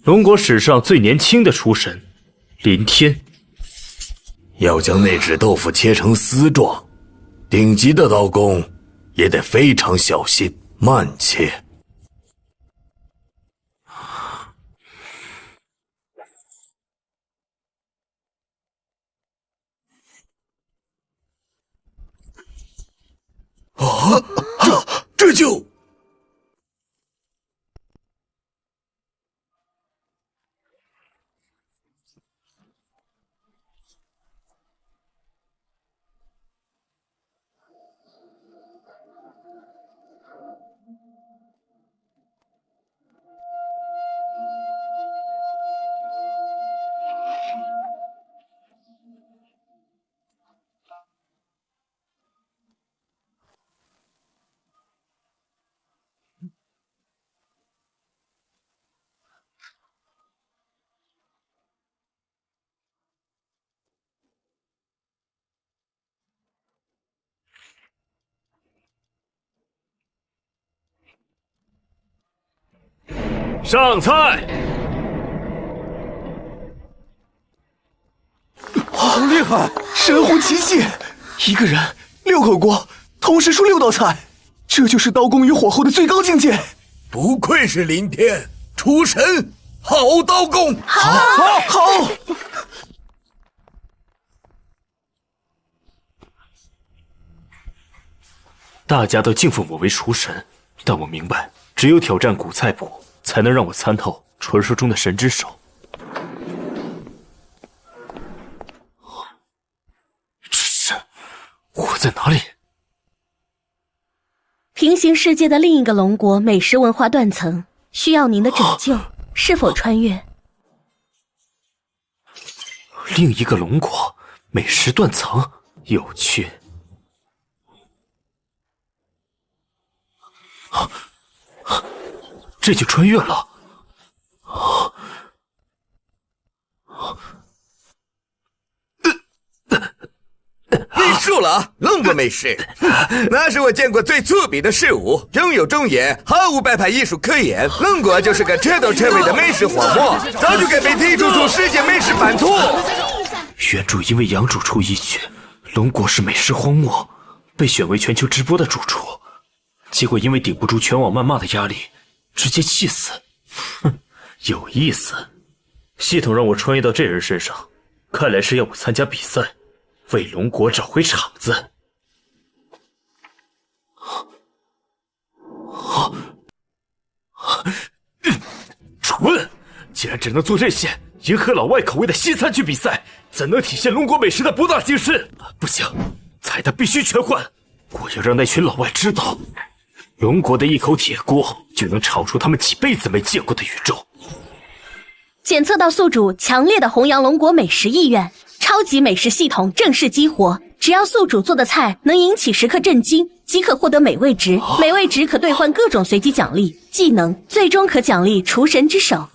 龍國史上最年輕的廚神林天。要将那只豆腐切成絲狀，頂級的刀工也得非常小心，慢切。啊，这就……上菜！好厉害，神乎其技！一个人6口锅，同时出6道菜，这就是刀工与火候的最高境界。不愧是林天，厨神，好刀工！好！大家都敬奉我为厨神，但我明白，只有挑战古菜谱，才能让我参透传说中的神之手。这是我在哪里？平行世界的另一个龙国美食文化断层，需要您的拯救，是否穿越？另一个龙国美食断层，有趣。这就穿越了。你输了啊，龙国美食，那是我见过最粗鄙的事物，中有中言，毫无摆拍艺术可言。龙国就是个彻头彻尾的美食荒漠，早就该被剔除出世界美食版图。原主因为杨主厨一句龙国是美食荒漠，被选为全球直播的主厨，结果因为顶不住全网谩骂的压力，直接气死。哼，有意思。系统让我穿越到这人身上，看来是要我参加比赛，为龙国找回场子。蠢！竟然只能做这些迎合老外口味的西餐去比赛，怎能体现龙国美食的博大精深？不行，菜单必須全換！我要讓那群老外知道，龍國的一口鐵鍋就能炒出他們幾輩子沒見過的宇宙。檢測到宿主強烈的弘揚龍國美食意願，超級美食系統正式激活。只要宿主做的菜能引起食客震驚，即可獲得美味值，美味值可兌換各種隨機獎勵、技能，最終可獎勵廚神之手。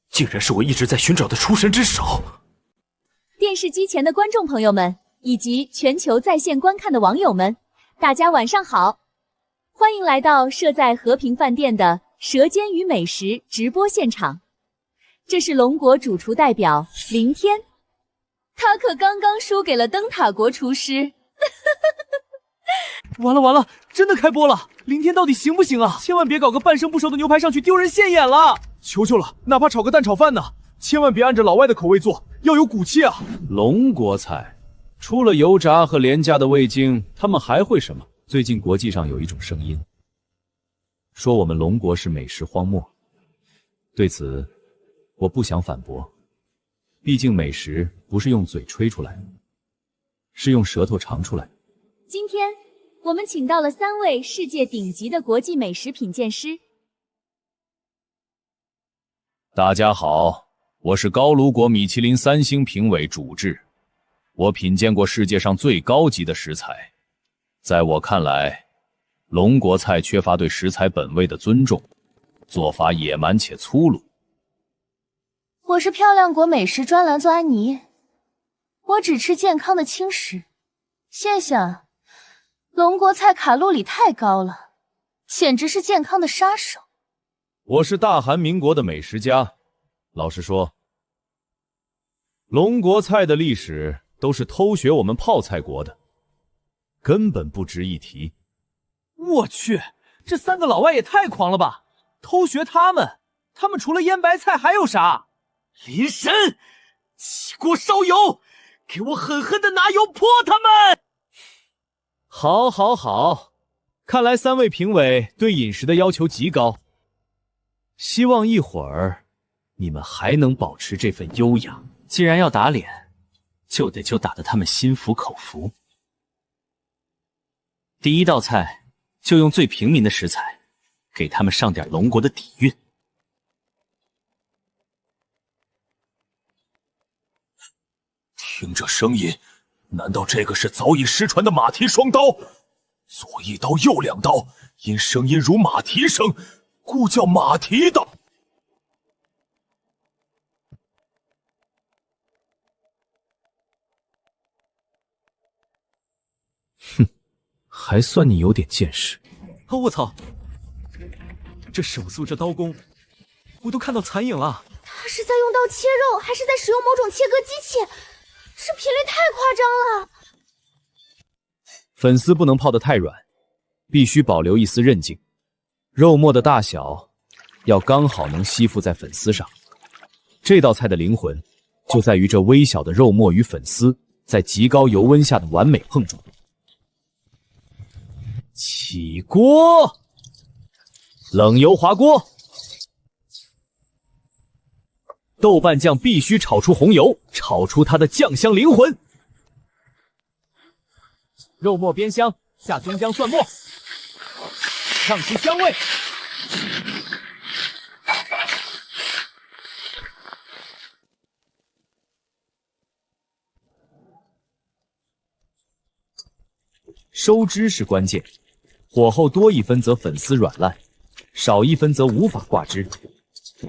竟然是我一直在尋找的廚神之手！電視機前的觀眾朋友們，以及全球在線觀看的網友們，大家晚上好！歡迎來到設在和平飯店的舌尖與美食直播現場。這是龍國主廚代表林天，他可剛剛輸給了燈塔國廚師。完了，真的開播了！林天到底行不行啊？千萬別搞個半生不熟的牛排上去丟人現眼了！求求了，哪怕炒個蛋炒飯呢，千萬別按着老外的口味做，要有骨氣啊！龍國菜，除了油炸和廉價的味精，他們還會什麼？最近國際上有一種聲音，說我們龍國是美食荒漠。對此，我不想反駁，畢竟美食不是用嘴吹出來的，是用舌頭嘗出來的。今天我們請到了3位世界頂級的國際美食品鑑師。大家好，我是高盧國米其林3星評委主治，我品鑑過世界上最高級的食材。在我看來，龍國菜缺乏對食材本味的尊重，做法野蠻且粗魯。我是漂亮國美食專欄作安妮，我只吃健康的輕食。謝謝。龍國菜卡路里太高了，簡直是健康的殺手。我是大韩民國的美食家，老實說，龍國菜的歷史都是偷學我們泡菜國的，根本不值一提。我去，這3個老外也太狂了吧！偷學他们除了腌白菜還有啥？林神，起鍋燒油，給我狠狠的拿油潑他們！好，好，好，看來3位評委對飲食的要求極高，希望一會兒你們還能保持這份優雅。既然要打臉，就打得他們心服口服。第一道菜就用最平民的食材，給他們上點龍國的底蘊。聽這聲音，難道這個是早已失傳的馬蹄雙刀？左一刀，右2刀，因聲音如馬蹄聲，故叫馬蹄刀。哼，还算你有點見識。哦，我操！這手速，這刀工，我都看到殘影了。他是在用刀切肉，還是在使用某種切割機器？这频率太誇張了。粉絲不能泡得太軟，必須保留一絲韌勁。肉末的大小要剛好能吸附在粉絲上。這道菜的靈魂就在於這微小的肉末與粉絲在極高油溫下的完美碰撞。起鍋，冷油滑鍋。豆瓣醬必須炒出紅油，炒出它的醬香靈魂。肉末煸香，下葱薑蒜末，嗆出香味。收汁是關鍵，火候多1分則粉絲軟爛，少1分則無法掛汁。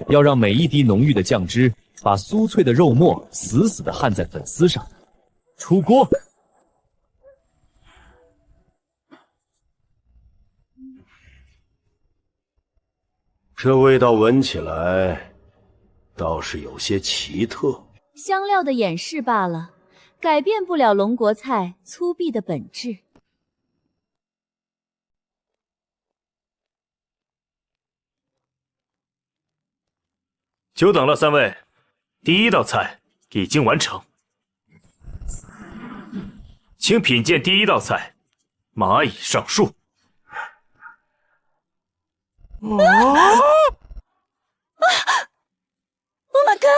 要讓每一滴濃郁的醬汁把酥脆的肉末死死地焊在粉絲上。出鍋。這味道聞起來倒是有些奇特。香料的掩飾罷了，改變不了龍國菜粗鄙的本質。久等了3位，第一道菜已經完成，請品鑑第一道菜——螞蟻上樹。Oh my god！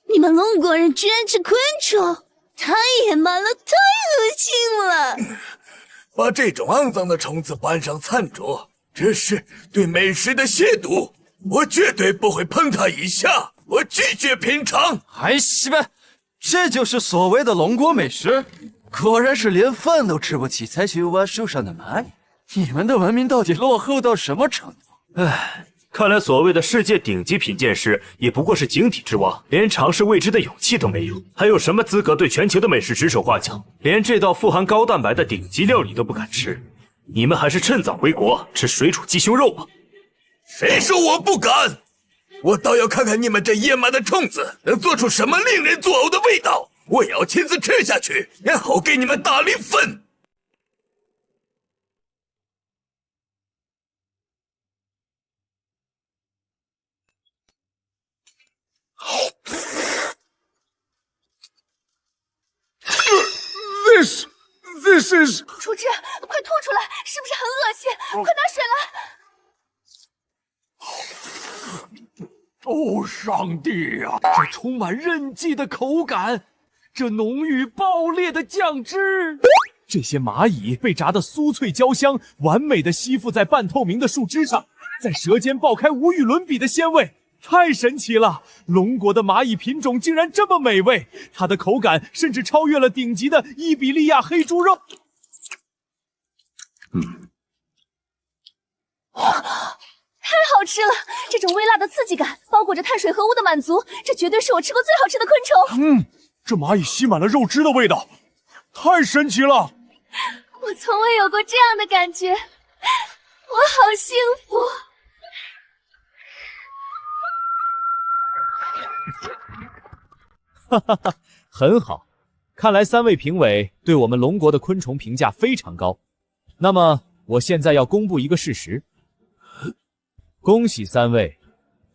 你們龍國人居然吃昆蟲，太野蠻了，太惡心了！把這種骯髒的蟲子搬上餐桌，這是對美食的褻瀆。我絕對不會碰它一下，我拒絕品嘗。還西唄，這就是所謂的龍國美食？果然是連飯都吃不起，才去挖樹上的螞蟻。你們的文明到底落後到什麼程度？唉，看來所謂的世界頂級品鑑師也不過是井底之蛙，連嘗試未知的勇氣都沒有，還有什麼資格對全球的美食指手畫腳？連這道富含高蛋白的頂級料理都不敢吃，你們還是趁早回國吃水煮雞胸肉吧。誰說我不敢？我倒要看看你們這野蠻的蟲子能做出什麼令人作嘔的味道！我要親自吃下去，然後給你們打零分。This is…… 楚之，快吐出來，是不是很惡心？快拿水來！哦，上帝呀！這充滿韌勁的口感，這濃郁爆裂的醬汁，這些螞蟻被炸得酥脆焦香，完美的吸附在半透明的樹枝上，在舌尖爆開無與倫比的鮮味，太神奇了！龍國的螞蟻品種竟然這麼美味，它的口感甚至超越了頂級的伊比利亞黑豬肉。太好吃了！這種微辣的刺激感，包裹着碳水合物的滿足，這絕對是我吃過最好吃的昆蟲。這螞蟻吸滿了肉汁的味道，太神奇了！我從未有過這樣的感覺，好幸福。哈哈哈，很好，看来3位评委对我们龙国的昆虫评價非常高。那么，我现在要公布一个事實。恭喜3位，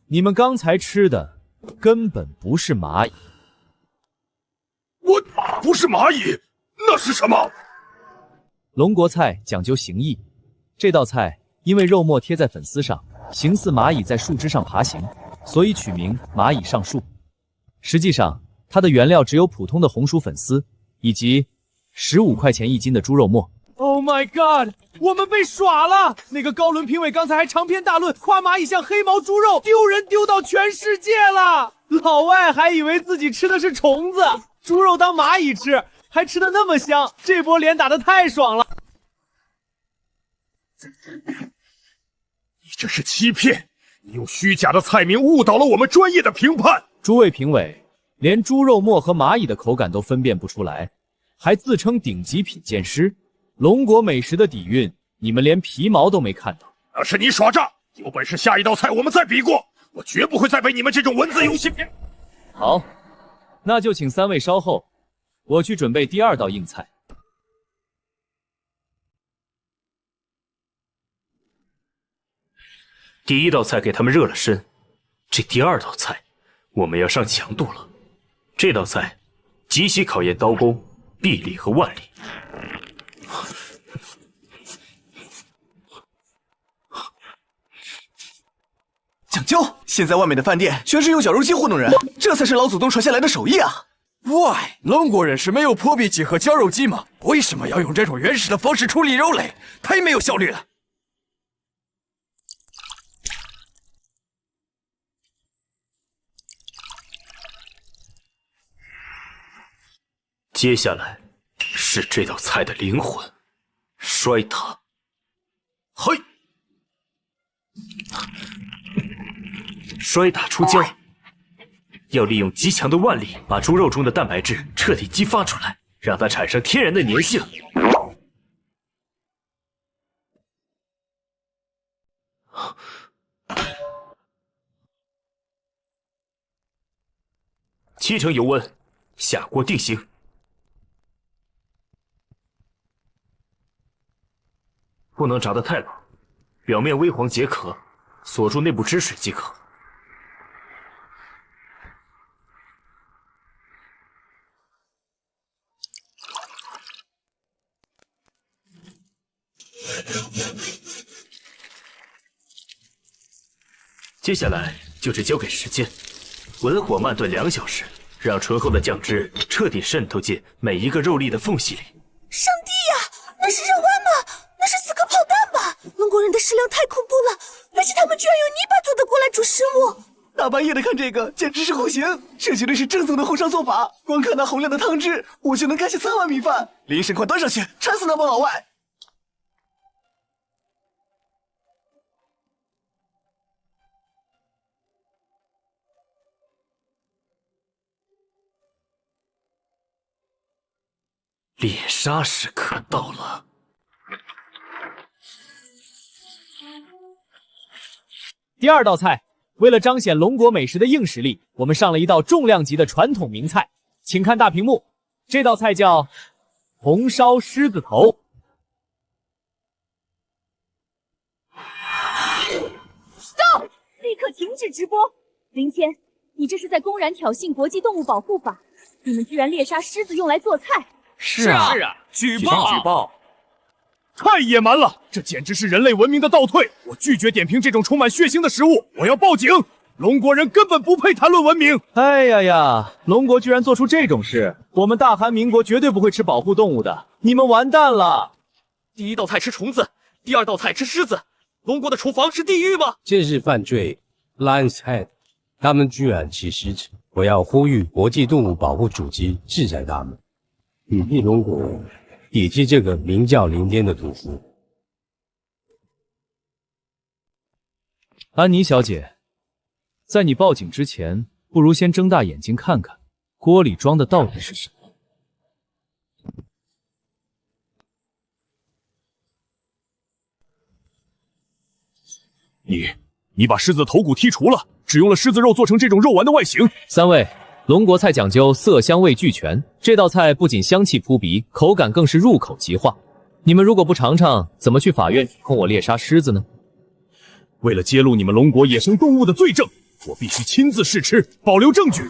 你們剛才吃的根本不是螞蟻。我不是螞蟻，那是什麼？龍國菜講究形意，這道菜因為肉末貼在粉絲上，形似螞蟻在樹枝上爬行，所以取名螞蟻上樹。實際上，它的原料只有普通的紅薯粉絲，以及15塊錢1斤的豬肉末。Oh my god！ 我們被耍了！那個高倫評委剛才還長篇大論誇螞蟻像黑毛豬肉，丟人丟到全世界了。老外還以為自己吃的是蟲子，豬肉當螞蟻吃，還吃得那麼香，這波臉打得太爽了。你這是欺騙！你用虛假的菜名誤導了我們專業的評判。諸位評委，連豬肉末和螞蟻的口感都分辨不出來，還自稱頂級品鑑師。龍國美食的底蘊，你們連皮毛都沒看到。那是你耍詐！有本事下一道菜我們再比過，我絕不會再被你們這種文字遊戲騙。好，那就請3位稍後，我去準備第2道硬菜。第1道菜給他們熱了身，這第2道菜我們要上強度了。這道菜極其考驗刀工、臂力和腕力。講究！現在外面的飯店全是用絞肉機糊弄人，這才是老祖宗傳下來的手藝啊！喂，龍國人是沒有破壁機和絞肉機嗎？為什麼要用這種原始的方式處理肉類？太沒有效率了！接下來是這道菜的靈魂——摔打。嘿！摔打出膠，要利用極強的腕力，把豬肉中的蛋白質徹底激發出來，讓它產生天然的粘性。7成油溫，下鍋定型。不能炸得太老，表面微黃解渴，鎖住內部汁水即可。接下來就只交給時間，文火慢燉2小時，讓醇厚的醬汁徹底滲透進每一個肉粒的縫隙裡。上帝呀，那是肉丸嗎？那是4顆炮彈吧？龍國人的食量太恐怖了，而且他們居然用泥巴做的鍋來煮食物。大半夜的看這個，簡直是酷刑！這絕對是正宗的紅燒做法，光看那紅亮的湯汁，我就能乾下3碗米飯。林神，快端上去，饞死那幫老外！獵殺時刻到了。第2道菜，為了彰顯龍國美食的硬實力，我們上了一道重量級的傳統名菜，請看大屏幕。這道菜叫紅燒獅子頭。Stop！ 立刻停止直播！林謙，你這是在公然挑釁國際動物保護法！你們居然獵殺獅子用來做菜！是啊，舉報！太野蠻了，這簡直是人類文明的倒退！我拒絕點評這種充滿血腥的食物，我要報警！龍國人根本不配談論文明！哎呀呀，龍國居然做出這種事，我們大韓民國絕對不會吃保護動物的，你們完蛋了！第1道菜吃蟲子，第2道菜吃獅子，龍國的廚房是地獄嗎？這是犯罪 ，Lion's Head， 他們居然吃獅子，我要呼籲國際動物保護組織制裁他們。抵制龍國，抵制這個名叫林天的屠夫。安妮小姐，在你報警之前，不如先睜大眼睛看看，鍋裡裝的到底是什麼。你把狮子头骨剔除了，只用了狮子肉做成这种肉丸的外形。3位，龙国菜讲究色香味俱全，这道菜不仅香气扑鼻，口感更是入口即化。你们如果不尝尝，怎么去法院控我猎杀狮子呢？为了揭露你们龙国野生动物的罪证，我必须亲自试吃，保留证据。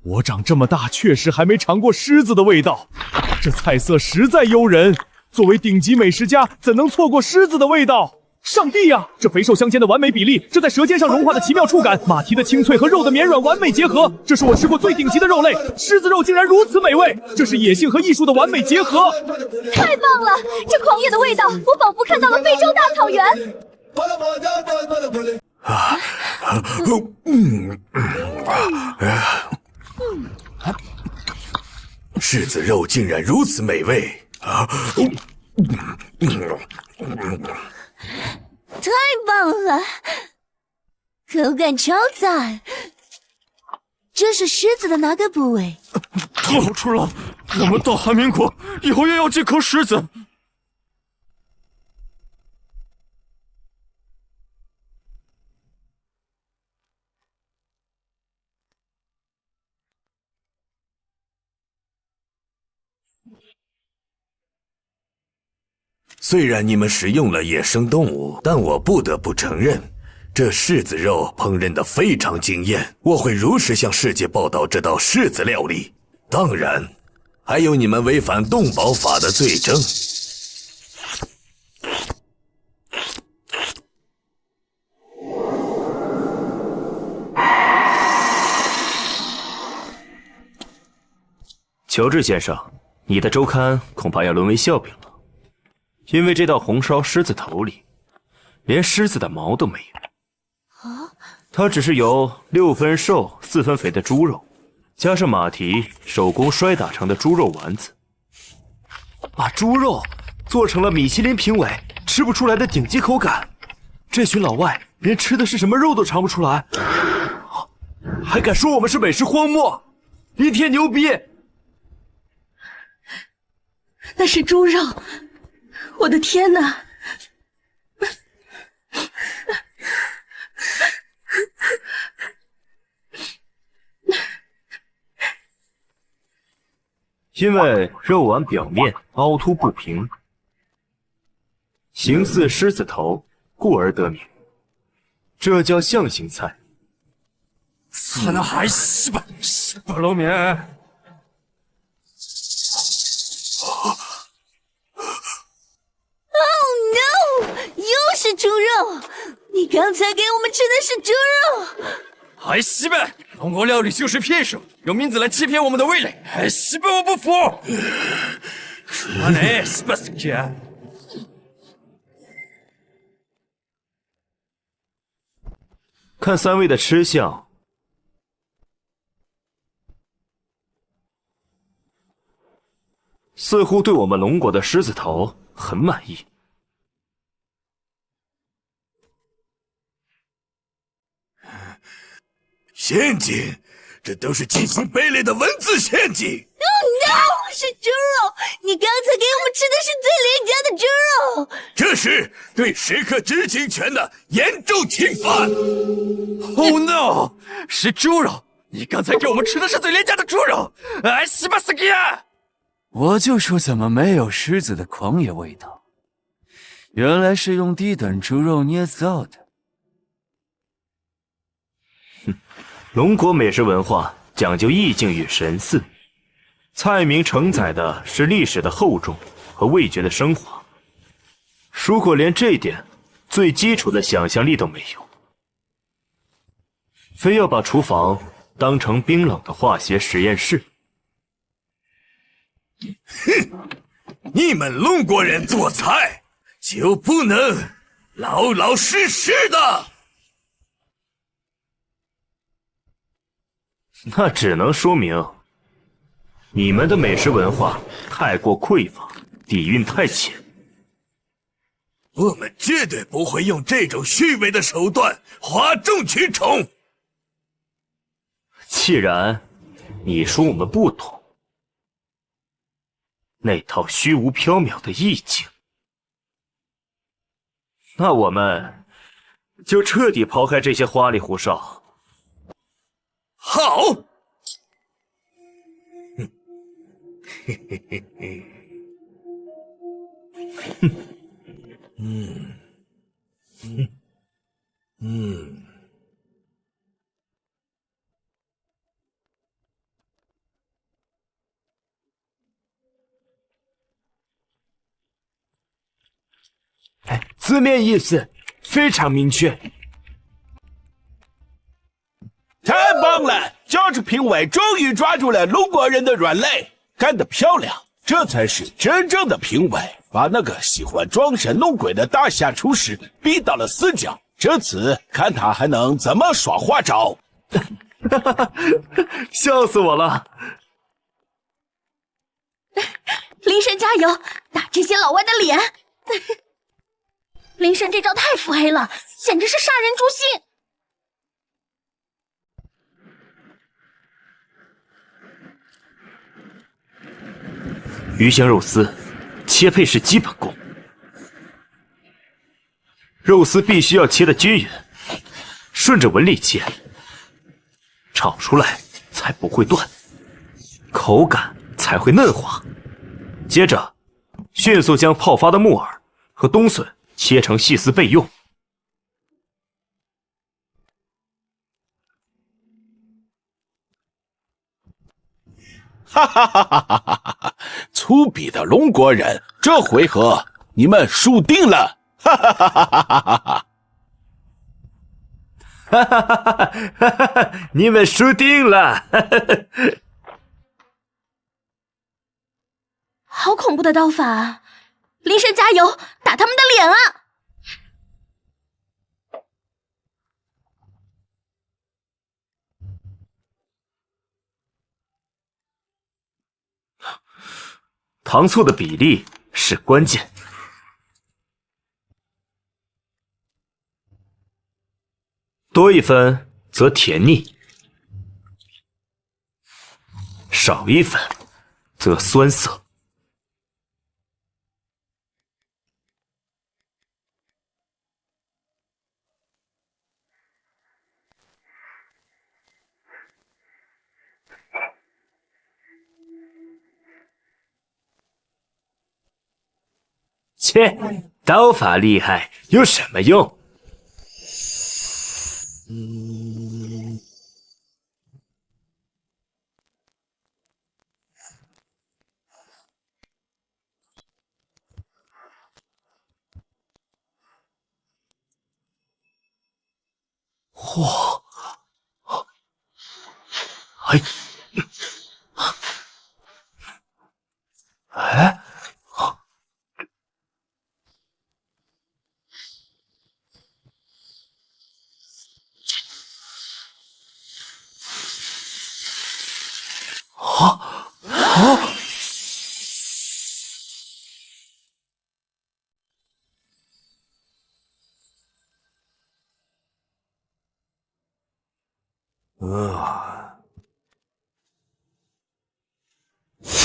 我长这么大，确实还没尝过狮子的味道，这菜色实在诱人。作为顶级美食家，怎能错过狮子的味道？上帝呀，这肥瘦相间的完美比例，这在舌尖上融化的奇妙触感，马蹄的清脆和肉的绵软完美结合，这是我吃过最頂級的肉類，獅子肉竟然如此美味，這是野性和藝術的完美結合。太棒了，這狂野的味道，我仿佛看到了非洲大草原。狮子肉竟然如此美味啊！太棒了，口感超赞。这是狮子的哪個部位？太好吃了！我們大韓民國以後也要這顆獅子。虽然你們使用了野生動物，但我不得不承認，這柿子肉烹飪得非常驚豔。我會如實向世界報道這道柿子料理。當然，還有你們違反動保法的罪證。喬治先生，你的周刊恐怕要淪為笑柄了。因為這道紅燒獅子頭裡，連獅子的毛都沒有。它只是由6分瘦4分肥的豬肉，加上馬蹄手工摔打成的豬肉丸子，把豬肉做成了米其林評委吃不出來的頂級口感。這群老外連吃的是什麼肉都嘗不出來，還敢說我們是美食荒漠，一天牛逼！那是豬肉。我的天哪！因為肉丸表面凹凸不平，形似獅子頭，故而得名。這叫象形菜。他那還西吧老面。又是豬肉！你剛才給我們吃的是豬肉！還西唄，龍國料理就是騙術，用名字來欺騙我們的味蕾。還西唄，我不服！說呢，西吧斯基。看3位的吃相，似乎對我們龍國的獅子頭很滿意。陷阱，這都是極其卑劣的文字陷阱。no， 是豬肉！你剛才給我們吃的是最廉價的豬肉。這是對食客知情權的嚴重侵犯。Oh no， 是豬肉！你剛才給我們吃的是最廉價的豬肉。哎，西巴斯基亞！我就說怎麼沒有獅子的狂野味道，原來是用低等豬肉捏造的。龍國美食文化講究意境與神似，菜名承載的是歷史的厚重和味覺的升華。如果連這點最基礎的想象力都沒有，非要把廚房當成冰冷的化學實驗室。哼，你們龍國人做菜就不能老老實實的？那只能說明你們的美食文化太過匱乏，底蘊太淺。我們絕對不會用這種虛偽的手段譁眾取寵。既然你說我們不懂那套虛無縹緲的意境，那我們就彻底抛開這些花裡胡哨。好。字面意思非常明確。太棒了！教职評委終於抓住了龍國人的軟肋，幹得漂亮！這才是真正的評委，把那個喜歡裝神弄鬼的大夏廚師逼到了死角。這次看他還能怎麼耍花招！笑死我了！林神加油，打这些老外的脸！林神这招太腹黑了，简直是杀人誅心！魚香肉絲，切配是基本功。肉絲必須要切得均匀，順着紋理切，炒出來才不會斷，口感才會嫩滑。接着，迅速將泡發的木耳和冬筍切成細絲備用。哈哈哈哈哈哈！粗鄙的龙国人，這回合你們輸定了！哈哈哈哈哈哈！哈哈哈哈哈哈！你們輸定了！哈哈哈！好恐怖的刀法啊！林神加油，打他們的臉啊！糖醋的比例是關鍵，多一分則甜膩，少一分則酸澀。切，刀法厲害有什麼用？嚯！哎，哎。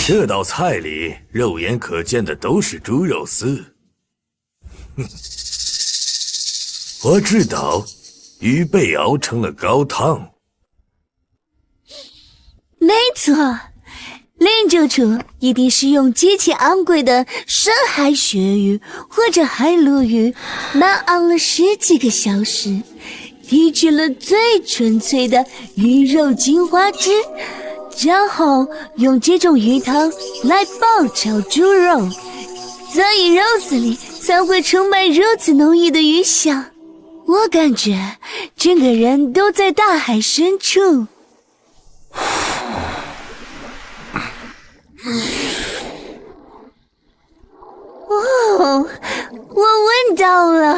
這道菜裡肉眼可見的都是豬肉絲。我知道，魚被熬成了高湯。沒錯，林主廚一定是用極其昂貴的深海鱈魚或者海鱸魚，慢熬了10幾個小時，提取了最純粹的魚肉精華汁。然後用這種魚湯來爆炒豬肉，所以肉絲裡才會充滿如此濃郁的魚香。我感覺整個人都在大海深處。哦，我聞到了。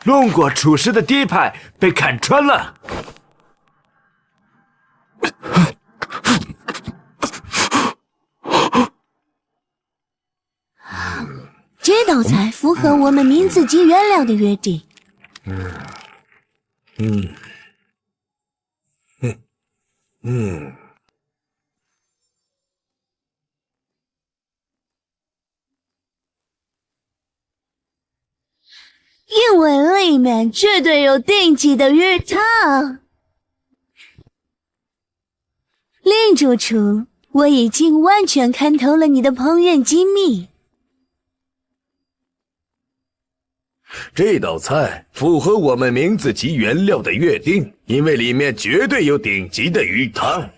龍國廚師的底牌被看穿了。這道菜符合我們名字及原料的約定。因為裡面絕對有頂級的魚湯。林主廚，我已經完全看透了你的烹飪機密。這道菜符合我們名字及原料的約定，因為裡面絕對有頂級的魚湯。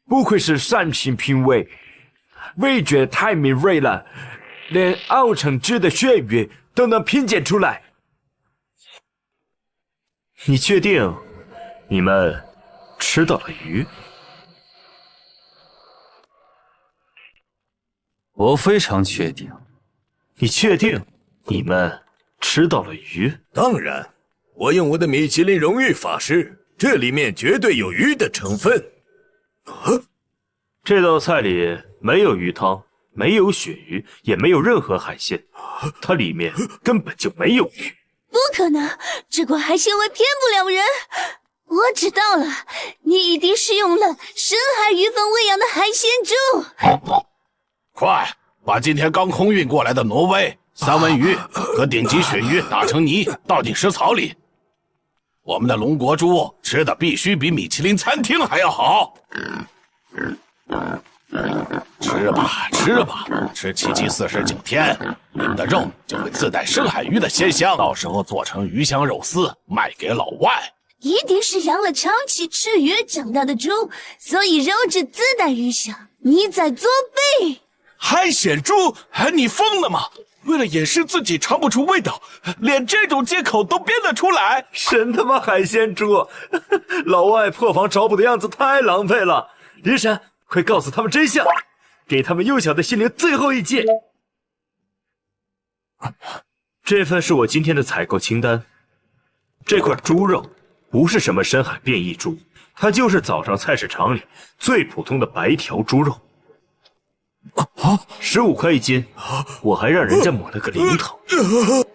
不愧是3星評委，味覺太敏銳了，連熬成汁的鱈魚都能品鑑出來。你確定你們吃到了魚？我非常確定。你確定你們吃到了魚？當然，我用我的米其林榮譽發誓，這裡面絕對有魚的成分。這道菜裡沒有魚湯，沒有鱈魚，也沒有任何海鮮，它裡面根本就沒有魚。不可能，這款海鮮味騙不了人。我知道了，你一定是用了深海魚粉餵養的海鮮豬。快把今天剛空運過來的挪威、三文魚和頂級鱈魚打成泥，倒進食槽裡。我們的龍國豬吃的必須比米其林餐廳還要好。吃吧，吃吧，吃奇蹟49天，你们的肉就会自带深海魚的鮮香，到時候做成魚香肉絲賣給老外。一定是養了長期吃魚長大的豬，所以肉質自帶魚香。你在作弊！海鮮豬，你瘋了嗎？為了掩飾自己嘗不出味道，連這種借口都編得出來？神他媽海鮮豬！老外破防找補的樣子太狼狽了。林珊，快告訴他們真相，給他們幼小的心靈最後一擊。這份是我今天的採購清單。這塊豬肉不是什麼深海變異豬，它就是早上菜市場裡最普通的白條豬肉。15塊一斤，我還讓人家抹了個零頭。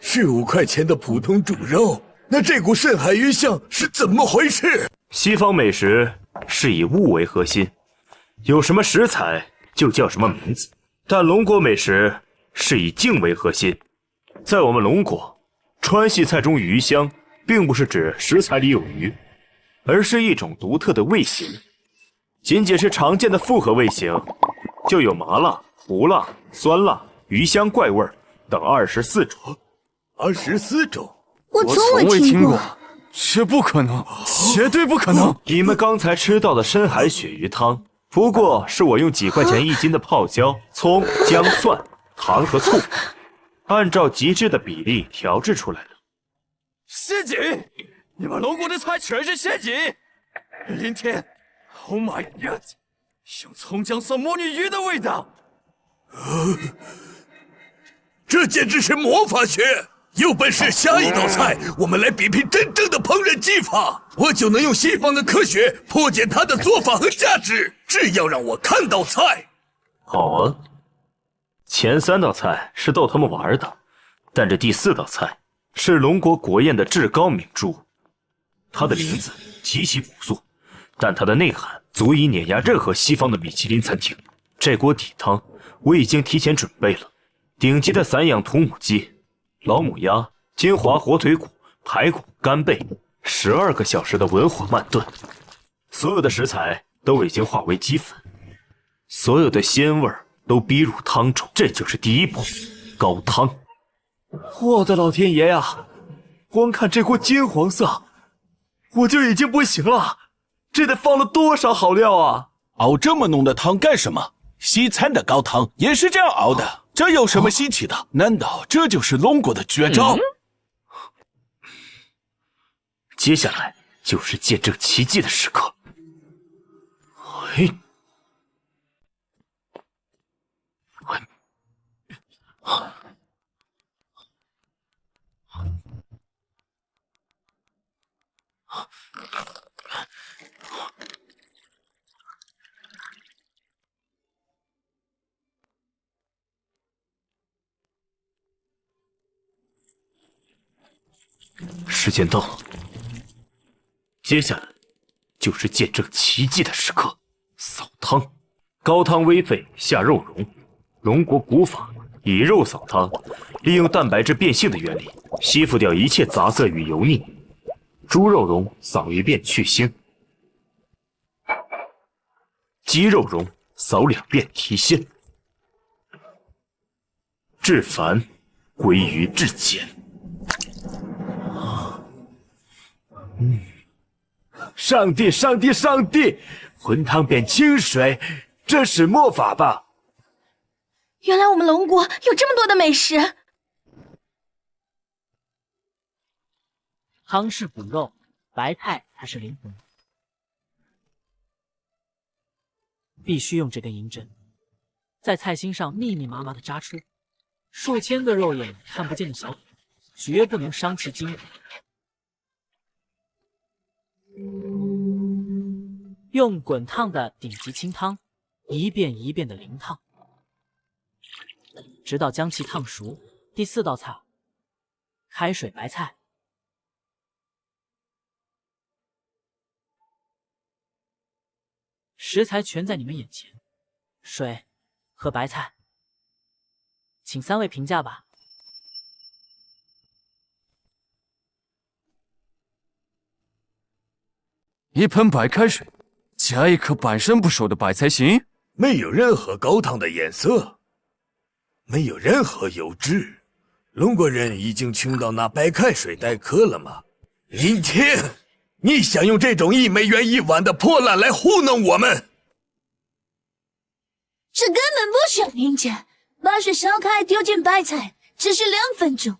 15塊錢的普通豬肉，那這股深海魚香是怎麼回事？西方美食是以物為核心，有什麼食材就叫什麼名字，但龍國美食是以境為核心。在我們龍國，川系菜中魚香並不是指食材裡有魚，而是一種獨特的味型。僅僅是常見的複合味型，就有麻辣、胡辣、酸辣、魚香怪味等24種。24種？我從未聽過。這不可能，絕對不可能！你們剛才吃到的深海鱈魚湯，不過是我用幾塊錢一斤的泡椒、蔥、薑、蒜、糖和醋，按照極致的比例調製出來的。陷阱！你們龍國的菜全是陷阱！林天 ，Oh my God！ 像蔥薑蒜魔女魚的味道。這簡直是魔法學！有本事下一道菜，我們來比拼真正的烹飪技法，我就能用西方的科學破解它的做法和價值。只要讓我看到菜。好啊，前3道菜是逗他們玩的，但這第4道菜是龍國國宴的至高名著。它的名字極其樸素，但它的內涵足以碾壓任何西方的米其林餐廳。這鍋底湯我已經提前準備了，頂級的散養土母雞、老母鴨、金華火腿骨、排骨、干貝，12個小時的文火慢燉，所有的食材都已經化為雞粉，所有的鮮味都逼入湯中，這就是第一步，高湯。我的老天爺呀！光看這鍋金黃色，我就已經不行了，這得放了多少好料啊！熬這麼濃的湯幹什麼？西餐的高湯也是這樣熬的，這有什麼稀奇的？難道這就是龍國的絕招？接下來就是見證奇蹟的時刻。时间到了，接下来就是見證奇蹟的時刻。掃湯，高湯煨沸下肉蓉，龍國古法以肉掃湯，利用蛋白質變性的原理，吸附掉一切雜色與油膩。豬肉蓉掃一遍去腥，雞肉蓉掃2遍提鮮，至繁歸於至簡。上帝，上帝，上帝！混湯變清水，這是魔法吧？原來我們龍國有這麼多的美食。湯是補肉，白菜才是靈魂。必須用這根銀針，在菜心上密密麻麻的扎出數千個肉眼看不見的小孔，絕不能傷其筋骨。用滾燙的頂級清湯，一遍一遍的淋燙，直到將其燙熟。第4道菜，開水白菜。食材全在你們眼前，水和白菜，請3位評價吧。一盆白開水，加一顆半生不熟的白菜心，沒有任何高湯的顏色，沒有任何油脂。龍國人已經窮到拿白開水代課了嗎？林天，你想用這種1美元1碗的破爛來糊弄我們？這根本不需要評價，把水燒開，丟進白菜，只需2分鐘，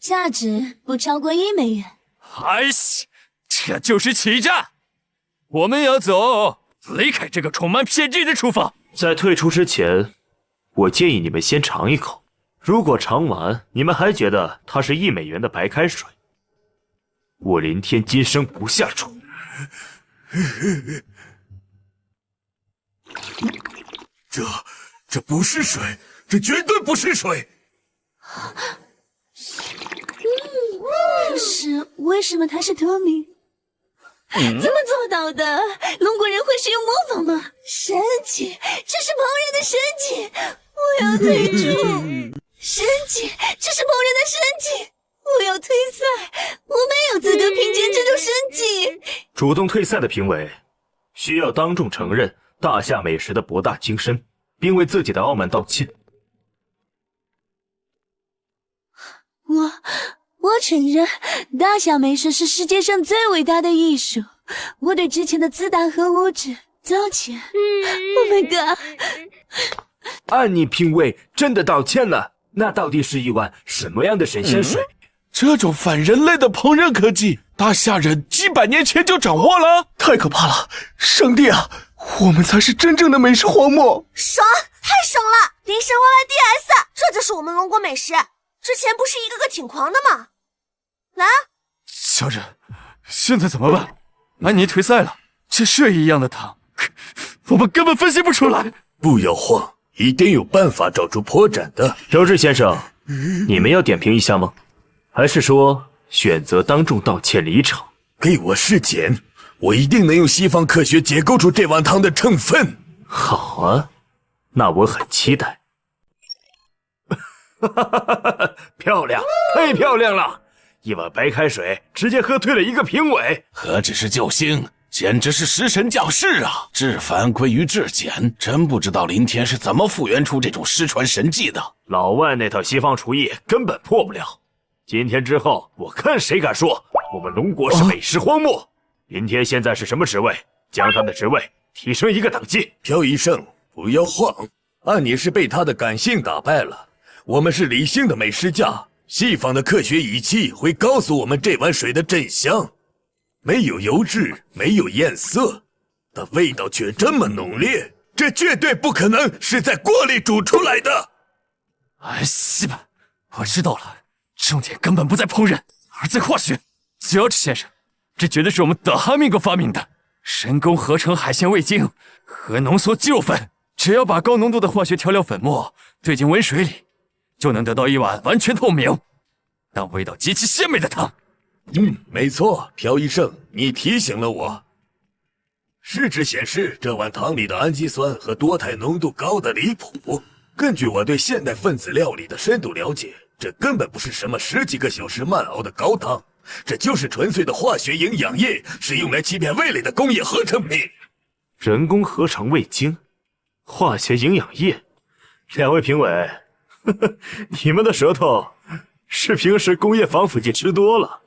價值不超過1美元。哎西，這就是欺詐！我們要走，離開這個充滿騙局的廚房。在退出之前，我建議你們先嘗一口。如果嘗完你們還覺得它是1美元的白開水，我林天今生不下廚。這不是水，這絕對不是水。可是為什麼它是透明？怎麼做到的？龍國人會使用魔法嗎？神奇，這是旁人的神奇！我要退出。神奇，這是旁人的神奇！我要退賽，我沒有資格品鑑這種神奇。主動退賽的評委需要當眾承認大夏美食的博大精深，並為自己的傲慢道歉。我承認，大夏美食是世界上最偉大的藝術。我對之前的自大和無知道歉。Oh my god！ 按你評委真的道歉了，那到底是一碗什麼樣的神仙水？這種反人類的烹飪科技，大夏人幾百年前就掌握了，太可怕了！上帝啊，我們才是真正的美食荒漠！爽，太爽了！铃声 YYDS， 這就是我們龍國美食。之前不是一個個挺狂的嗎？來啊！小忍，現在怎麼辦？安妮退賽了，這血一樣的湯，我們根本分析不出來。不要慌，一定有辦法找出破綻的。喬治先生，你們要點評一下嗎？還是說選擇當眾道歉離場？給我時間，我一定能用西方科學解構出這碗湯的成分。好啊，那我很期待。漂亮，太漂亮了！一碗白開水直接喝退了一個評委，何止是救星，簡直是食神降世啊！至繁歸於至簡，真不知道林天是怎麼復原出這種失傳神技的。老外那套西方廚藝根本破不了。今天之後，我看誰敢說我們龍國是美食荒漠。林天現在是什麼職位？將他的職位提升一個等級。朴醫生，不要慌，安妮是被他的感性打敗了。我們是理性的美食家，西方的科學儀器會告訴我們這碗水的真相。沒有油脂，沒有顏色，但味道卻這麼濃烈，這絕對不可能是在鍋裡煮出來的。哎，西吧，我知道了，重點根本不在烹飪，而在化學。喬治先生，這絕對是我們德哈密國發明的人工合成海鮮味精和濃縮雞肉粉，只要把高濃度的化學調料粉末兌進溫水裡，就能得到一碗完全透明但味道極其鮮美的湯。沒錯，朴醫生，你提醒了我。試紙顯示，這碗湯裡的氨基酸和多肽濃度高得離譜，根据我对现代分子料理的深度了解，这根本不是什么10幾個小時慢熬的高湯，這就是純粹的化學營養液，是用來欺騙味蕾的工業合成品。人工合成味精，化學營養液。兩位評委，你們的舌頭是平時工業防腐劑吃多了，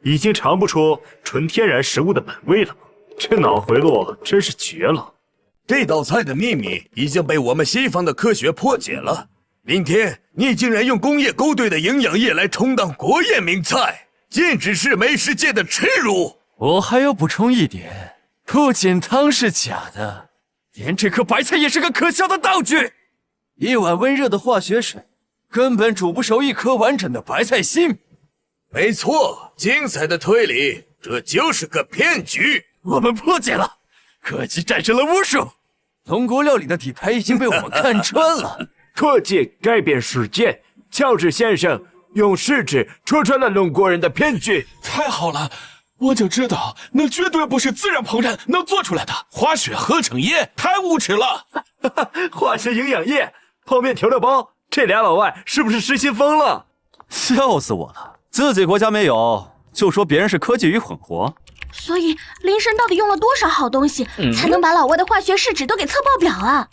已經嘗不出純天然食物的本味了嗎？這腦回路真是絕了。這道菜的秘密已經被我們西方的科學破解了。林天，你竟然用工業勾兌的營養液來充當國宴名菜，簡直是美食界的恥辱！我還要補充一點，不僅湯是假的，連這顆白菜也是個可笑的道具。一碗溫熱的化學水，根本煮不熟一顆完整的白菜心。沒錯，精彩的推理，這就是個騙局。我們破解了，科技戰勝了巫術。龍國料理的底牌已經被我們看穿了。科技改變世界，喬治先生用試紙戳穿了龍國人的騙局。太好了，我就知道那絕對不是自然烹飪能做出來的，化學合成液太無恥了。化學營養液、泡麵調料包，這倆老外是不是失心瘋了？笑死我了，自己國家沒有，就說別人是科技與混合。所以林神到底用了多少好東西，才能把老外的化學試紙都給測爆表啊？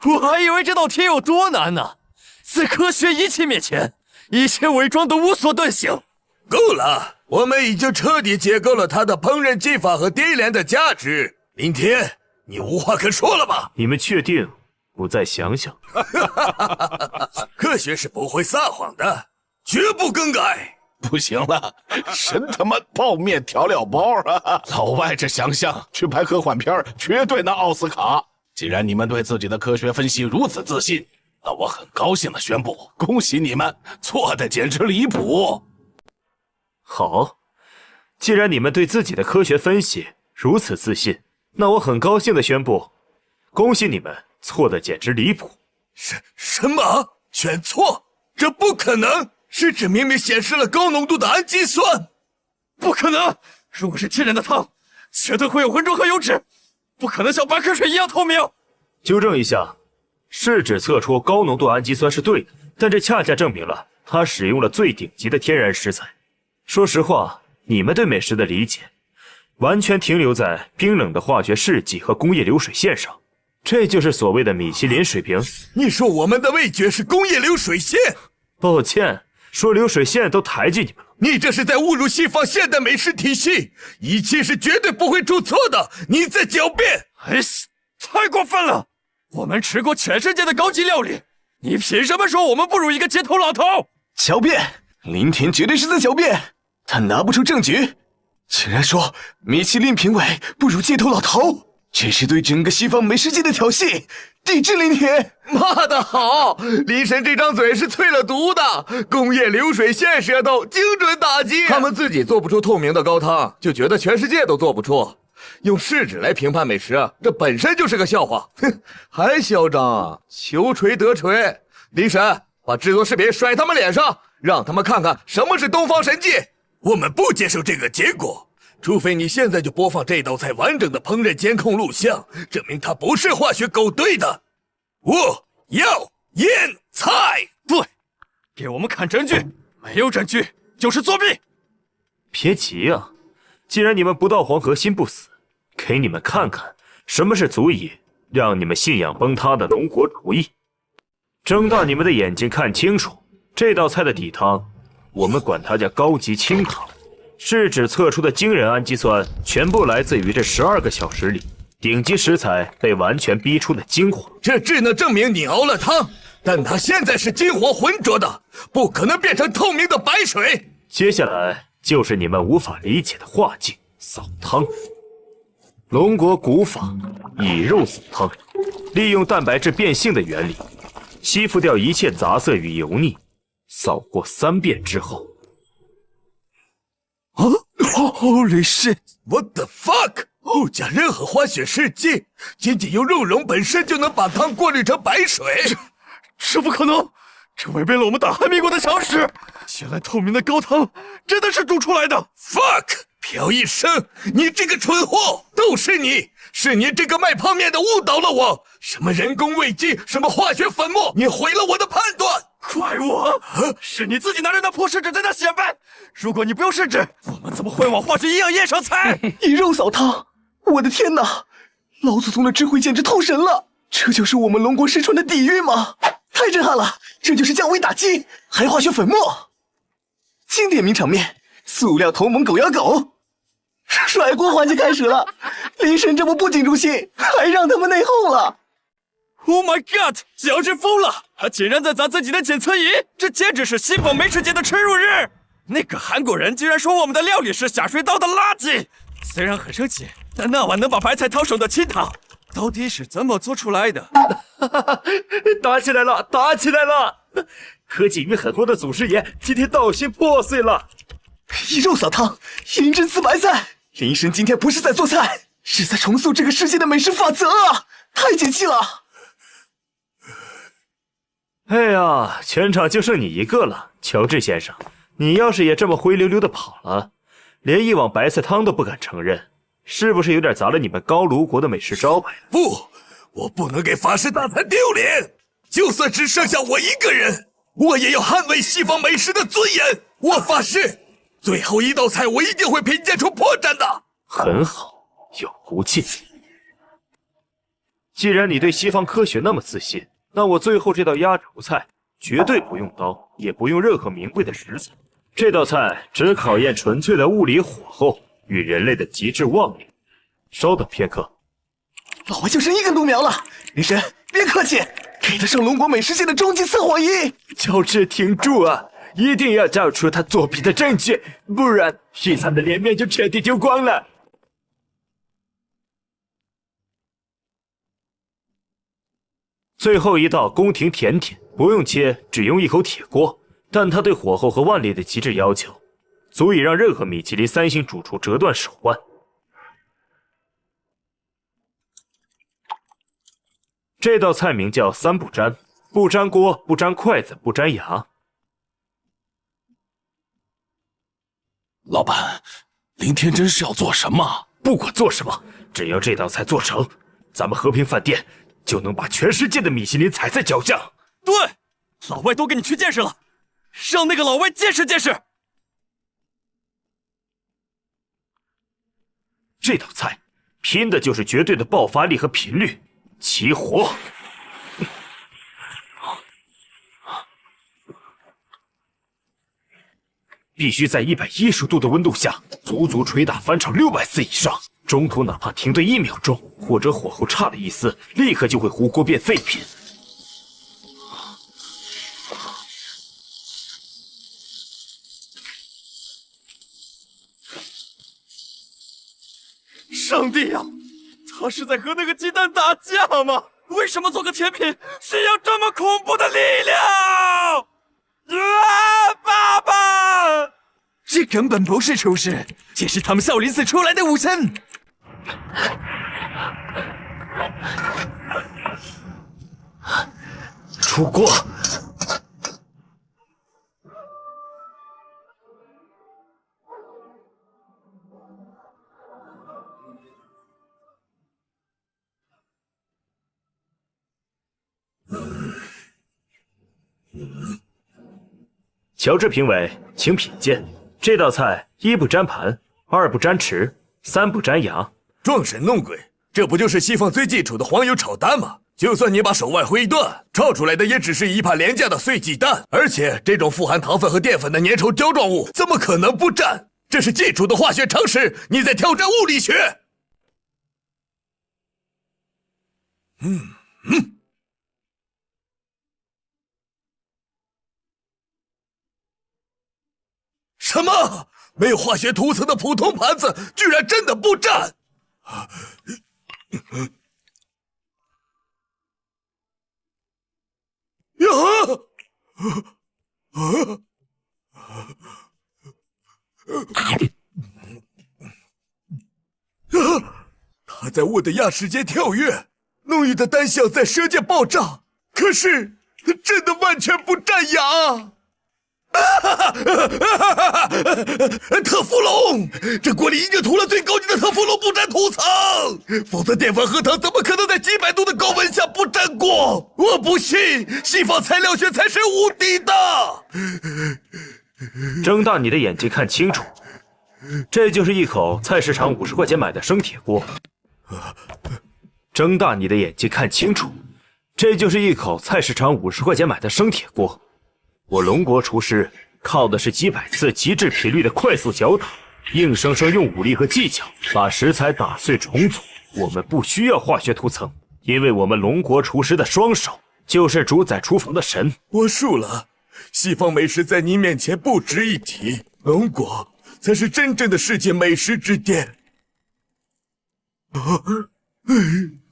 我還以為這道題有多難呢，在科學儀器面前，一切偽裝都無所遁形。夠了，我們已經徹底解構了它的烹飪技法和低廉的價值。林天，你無話可說了吧？你們確定不再想想？科學是不會撒謊的，絕不更改。不行了，神他媽泡麵調料包啊！老外這想象去拍科幻片絕對拿奧斯卡。既然你們對自己的科學分析如此自信，那我很高興地宣布，恭喜你們，錯的簡直離譜。好，既然你們對自己的科學分析如此自信，那我很高興地宣布，恭喜你們，錯的簡直離譜。什麼？選錯？這不可能！試紙明明顯示了高濃度的氨基酸。不可能！如果是天然的湯，絕對會有渾濁和油脂，不可能像白開水一樣透明。糾正一下，試紙測出高濃度氨基酸是對的，但這恰恰證明了它使用了最頂級的天然食材。說實話，你們對美食的理解完全停留在冰冷的化學試劑和工業流水線上，這就是所謂的米其林水平。你說我們的味覺是工業流水線？抱歉，說流水線都抬舉你們了。你這是在侮辱西方現代美食體系，儀器是絕對不會出錯的，你在狡辯。哎，太過分了！我們吃過全世界的高級料理，你憑什麼說我們不如一個街頭老頭？狡辯！林田絕對是在狡辯，他拿不出證據，竟然說米其林評委不如街頭老頭，這是對整個西方美食界的挑釁，抵制林田。罵得好，林神這張嘴是淬了毒的，工業流水線舌頭精準打擊。他們自己做不出透明的高湯，就覺得全世界都做不出。用試紙來評判美食，這本身就是個笑話。哼，還囂張，求錘得錘。林神，把製作視頻甩他們臉上，讓他們看看什麼是東方神技。我們不接受這個結果，除非你現在就播放這道菜完整的烹飪監控錄像，證明它不是化學勾兌的。我要驗菜。对，給我們看證據，沒有證據就是作弊。別急啊，既然你們不到黃河心不死，給你們看看什麼是足以讓你們信仰崩塌的龍國主義。睜大你們的眼睛看清楚，這道菜的底湯，我們管它叫高級清湯。試紙測出的驚人氨基酸全部來自於這12個小時裡頂級食材被完全逼出的精華。這只能證明你熬了湯，但它現在是金黃渾濁的，不可能變成透明的白水。接下來就是你們無法理解的化境掃湯。龍國古法以肉掃湯，利用蛋白質變性的原理，吸附掉一切雜色與油膩，掃過3遍之後。Holy shit! What the fuck? 不加任何化學試劑，僅僅用肉蓉本身就能把湯過濾成白水？這不可能！這違背了我們大韓民國的常識。原來透明的高湯真的是煮出來的。Fuck！朴醫生，你這個蠢貨，都是你！是你這個賣泡麵的誤導了我！什麼人工味精，什麼化學粉末，你毀了我的判斷！怪我，是你自己拿着那破試紙在那顯擺。如果你不用試紙，我們怎麼會往化學營養液上猜？以肉掃湯！我的天哪，老祖宗的智慧簡直透神了！這就是我們龍國失傳的底蘊嗎？太震撼了！這就是降维打擊，還化學粉末。經典名場面，塑料同盟狗咬狗。甩鍋環節開始了，林神這不僅入戲，還讓他們內訌了。Oh my god！ 喬治瘋了，他竟然在砸自己的檢測儀，這簡直是西方美食界的恥辱日！那個韓國人居然說我們的料理是下水道的垃圾，雖然很生氣，但那碗能把白菜燙熟的清湯，到底是怎麼做出來的？打起来了，打起来了！科技與狠活的祖師爺今天道心破碎了。以肉掃湯，饮鸩刺白菜。林神今天不是在做菜，是在重塑這個世界的美食法則啊！太解氣了！哎呀，全場就剩你一個了，喬治先生，你要是也這麼灰溜溜的跑了，連一碗白菜湯都不敢承認，是不是有點砸了你們高盧國的美食招牌？不，我不能給法師大餐丟臉，就算只剩下我一個人，我也要捍衛西方美食的尊嚴。我發誓，最後一道菜我一定會品鑑出破綻的。很好，有骨氣。既然你對西方科學那麼自信，那我最后這道壓軸菜絕對不用刀，也不用任何名貴的食材。這道菜只考驗純粹的物理火候與人類的極致妄力。稍等片刻，老外就剩一根獨苗了。林神，別客氣，給得上龍國美食界的終極測謊儀。喬治，挺住啊！一定要找出他作弊的證據，不然西餐的臉面就徹底丟光了。最後一道宮廷甜點不用切，只用一口鐵鍋，但它對火候和腕力的極致要求，足以讓任何米其林3星主廚折斷手腕。這道菜名叫三不沾：不沾鍋，不沾筷子，不沾牙。老板，林天真是要做什麼？不管做什麼，只要這道菜做成，咱們和平飯店就能把全世界的米其林踩在腳下。对，老外都給你去見識了，讓那個老外見識見識。這道菜拼的就是絕對的爆發力和頻率，起火。必須在110度的溫度下，足足捶打翻炒600次以上。中途哪怕停頓1秒鐘，或者火候差了一絲，立刻就會糊鍋變廢品。上帝呀，他是在和那個雞蛋打架嗎？為什麼做個甜品需要這麼恐怖的力量？爸爸，這根本不是廚師，這是他們少林寺出來的武神。出鍋！乔治評委，請品鑑這道菜：1不沾盤，2不沾匙，3不沾牙。裝神弄鬼，這不就是西方最基礎的黃油炒蛋嗎？就算你把手腕揮斷，炒出來的也只是一盤廉價的碎雞蛋。而且這種富含糖分和澱粉的粘稠膠狀物，怎麼可能不沾？這是基礎的化學常識，你在挑戰物理學。什麼？沒有化學涂層的普通盤子，居然真的不沾？他在我的牙齒间跳躍，濃郁的丹香在舌尖爆炸，可是他真的完全不沾牙。特氟龙，这锅里已经涂了最高级的特氟龙不粘涂层，否则淀粉和糖怎么可能在几百度的高温下不粘锅？我不信，西方材料学才是无敌的。睁大你的眼睛看清楚，这就是一口菜市场50块钱买的生铁锅。睁大你的眼睛看清楚，这就是一口菜市场50块钱买的生铁锅。我龙国厨師靠的是幾百次極致頻率的快速攪打，硬生生用武力和技巧把食材打碎重組。我們不需要化學塗層，因為我們龍國廚師的雙手就是主宰廚房的神。我輸了，西方美食在你面前不值一提，龍國才是真正的世界美食之巔。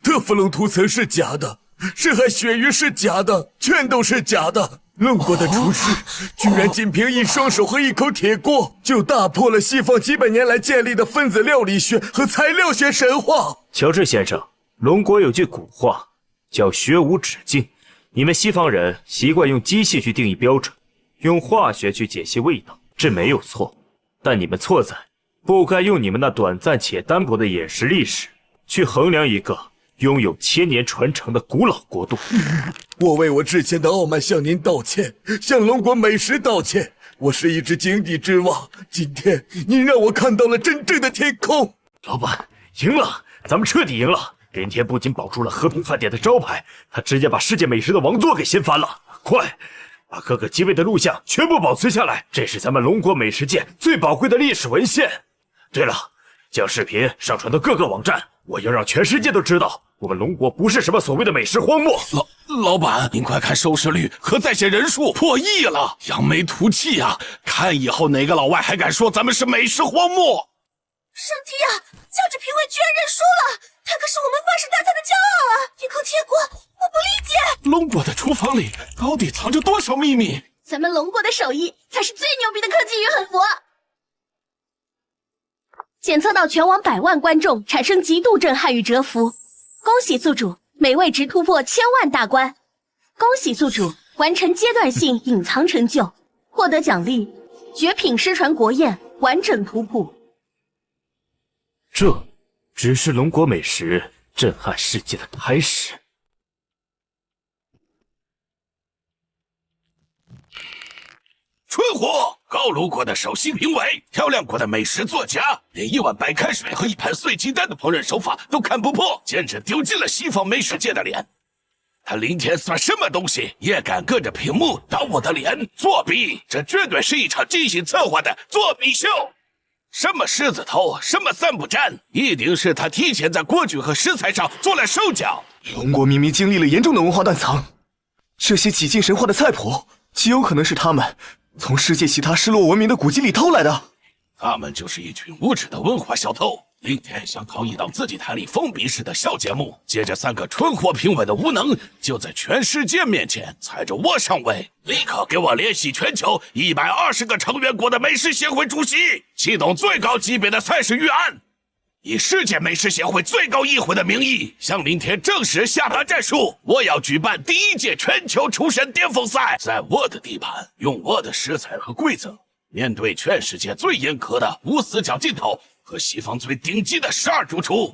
特氟龙塗層是假的，深海鱈魚是假的，全都是假的。龍國的廚師居然僅憑一雙手和一口鐵鍋，就打破了西方幾百年來建立的分子料理學和材料學神話。喬治先生，龍國有句古話叫學無止境。你們西方人習慣用機器去定義標準，用化學去解析味道，這沒有錯。但你們錯在不該用你們那短暫且單薄的眼識歷史去衡量一個擁有千年傳承的古老國度。我為我之前的傲慢向您道歉，向龍國美食道歉。我是一隻井底之蛙，今天您讓我看到了真正的天空。老板，贏了，咱們徹底贏了。林天不僅保住了和平飯店的招牌，他直接把世界美食的王座給掀翻了。快，把各個機位的錄像全部保存下來，這是咱們龍國美食界最寶貴的歷史文獻。對了，將視頻上傳到各個網站，我要讓全世界都知道，我們龍國不是什麼所謂的美食荒漠。老板，您快看收視率和在線人數破億了，揚眉吐氣啊！看以後哪個老外還敢說咱們是美食荒漠？上帝啊！教職評委居然認輸了，他可是我們法式大菜的驕傲啊！一口鐵鍋，我不理解。龍國的廚房裡到底藏着多少秘密？咱們龍國的手藝才是最牛逼的科技與狠活。檢測到全網100萬觀眾產生極度震撼與折服，恭喜宿主美味值突破1000萬大關，恭喜宿主完成階段性隱藏成就，獲得獎勵絕品失傳國宴完整圖譜。這只是龍國美食震撼世界的開始。春火，高盧國的首席評委，漂亮國的美食作家，連1碗白開水和1盤碎雞蛋的烹飪手法都看不破，簡直丟盡了西方美食界的臉。他林天算什麼東西，也敢隔着屏幕打我的臉？作弊！這絕對是一場精心策劃的作弊秀。什麼獅子頭，什麼三不沾，一定是他提前在鍋具和食材上做了手腳。龍國明明經歷了嚴重的文化斷層，這些幾近神話的菜譜，極有可能是他們從世界其他失落文明的古籍裡偷來的。他們就是一群無恥的文化小偷。林天想靠一檔自己台裡封閉式的小節目，借着3個春火評委的無能，就在全世界面前踩着我上位。立刻給我聯繫全球120個成員國的美食協會主席，啟動最高級別的賽事預案，以世界美食協會最高議會的名義，向林天正式下達戰術。我要舉辦第1屆全球廚神巔峰賽，在我的地盤，用我的食材和規則，面對全世界最嚴苛的無死角鏡頭和西方最頂級的12主廚，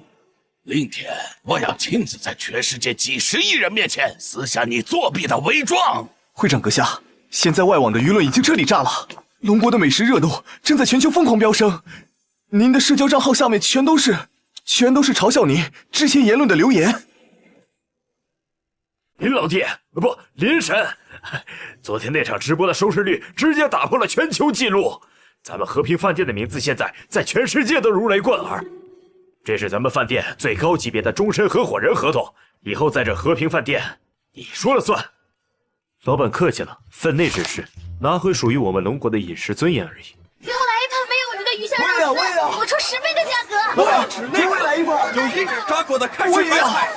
林天，我要親自在全世界幾十億人面前撕下你作弊的偽裝。會長閣下，現在外網的輿論已經徹底炸了，龍國的美食熱度正在全球瘋狂飆升。您的社交賬號下面全都是嘲笑您之前言論的留言。林老弟，不，林神，昨天那場直播的收視率直接打破了全球紀錄。咱們和平飯店的名字現在在全世界都如雷貫耳，這是咱們飯店最高級別的終身合夥人合同，以後在這和平飯店你說了算。老闆客氣了，分內之事拿回屬於我們龍國的飲食尊嚴而已。給我來一盤沒有魚的魚香肉絲，我出10倍的價格。我要吃那個來一碗有1指抓過的開水白菜。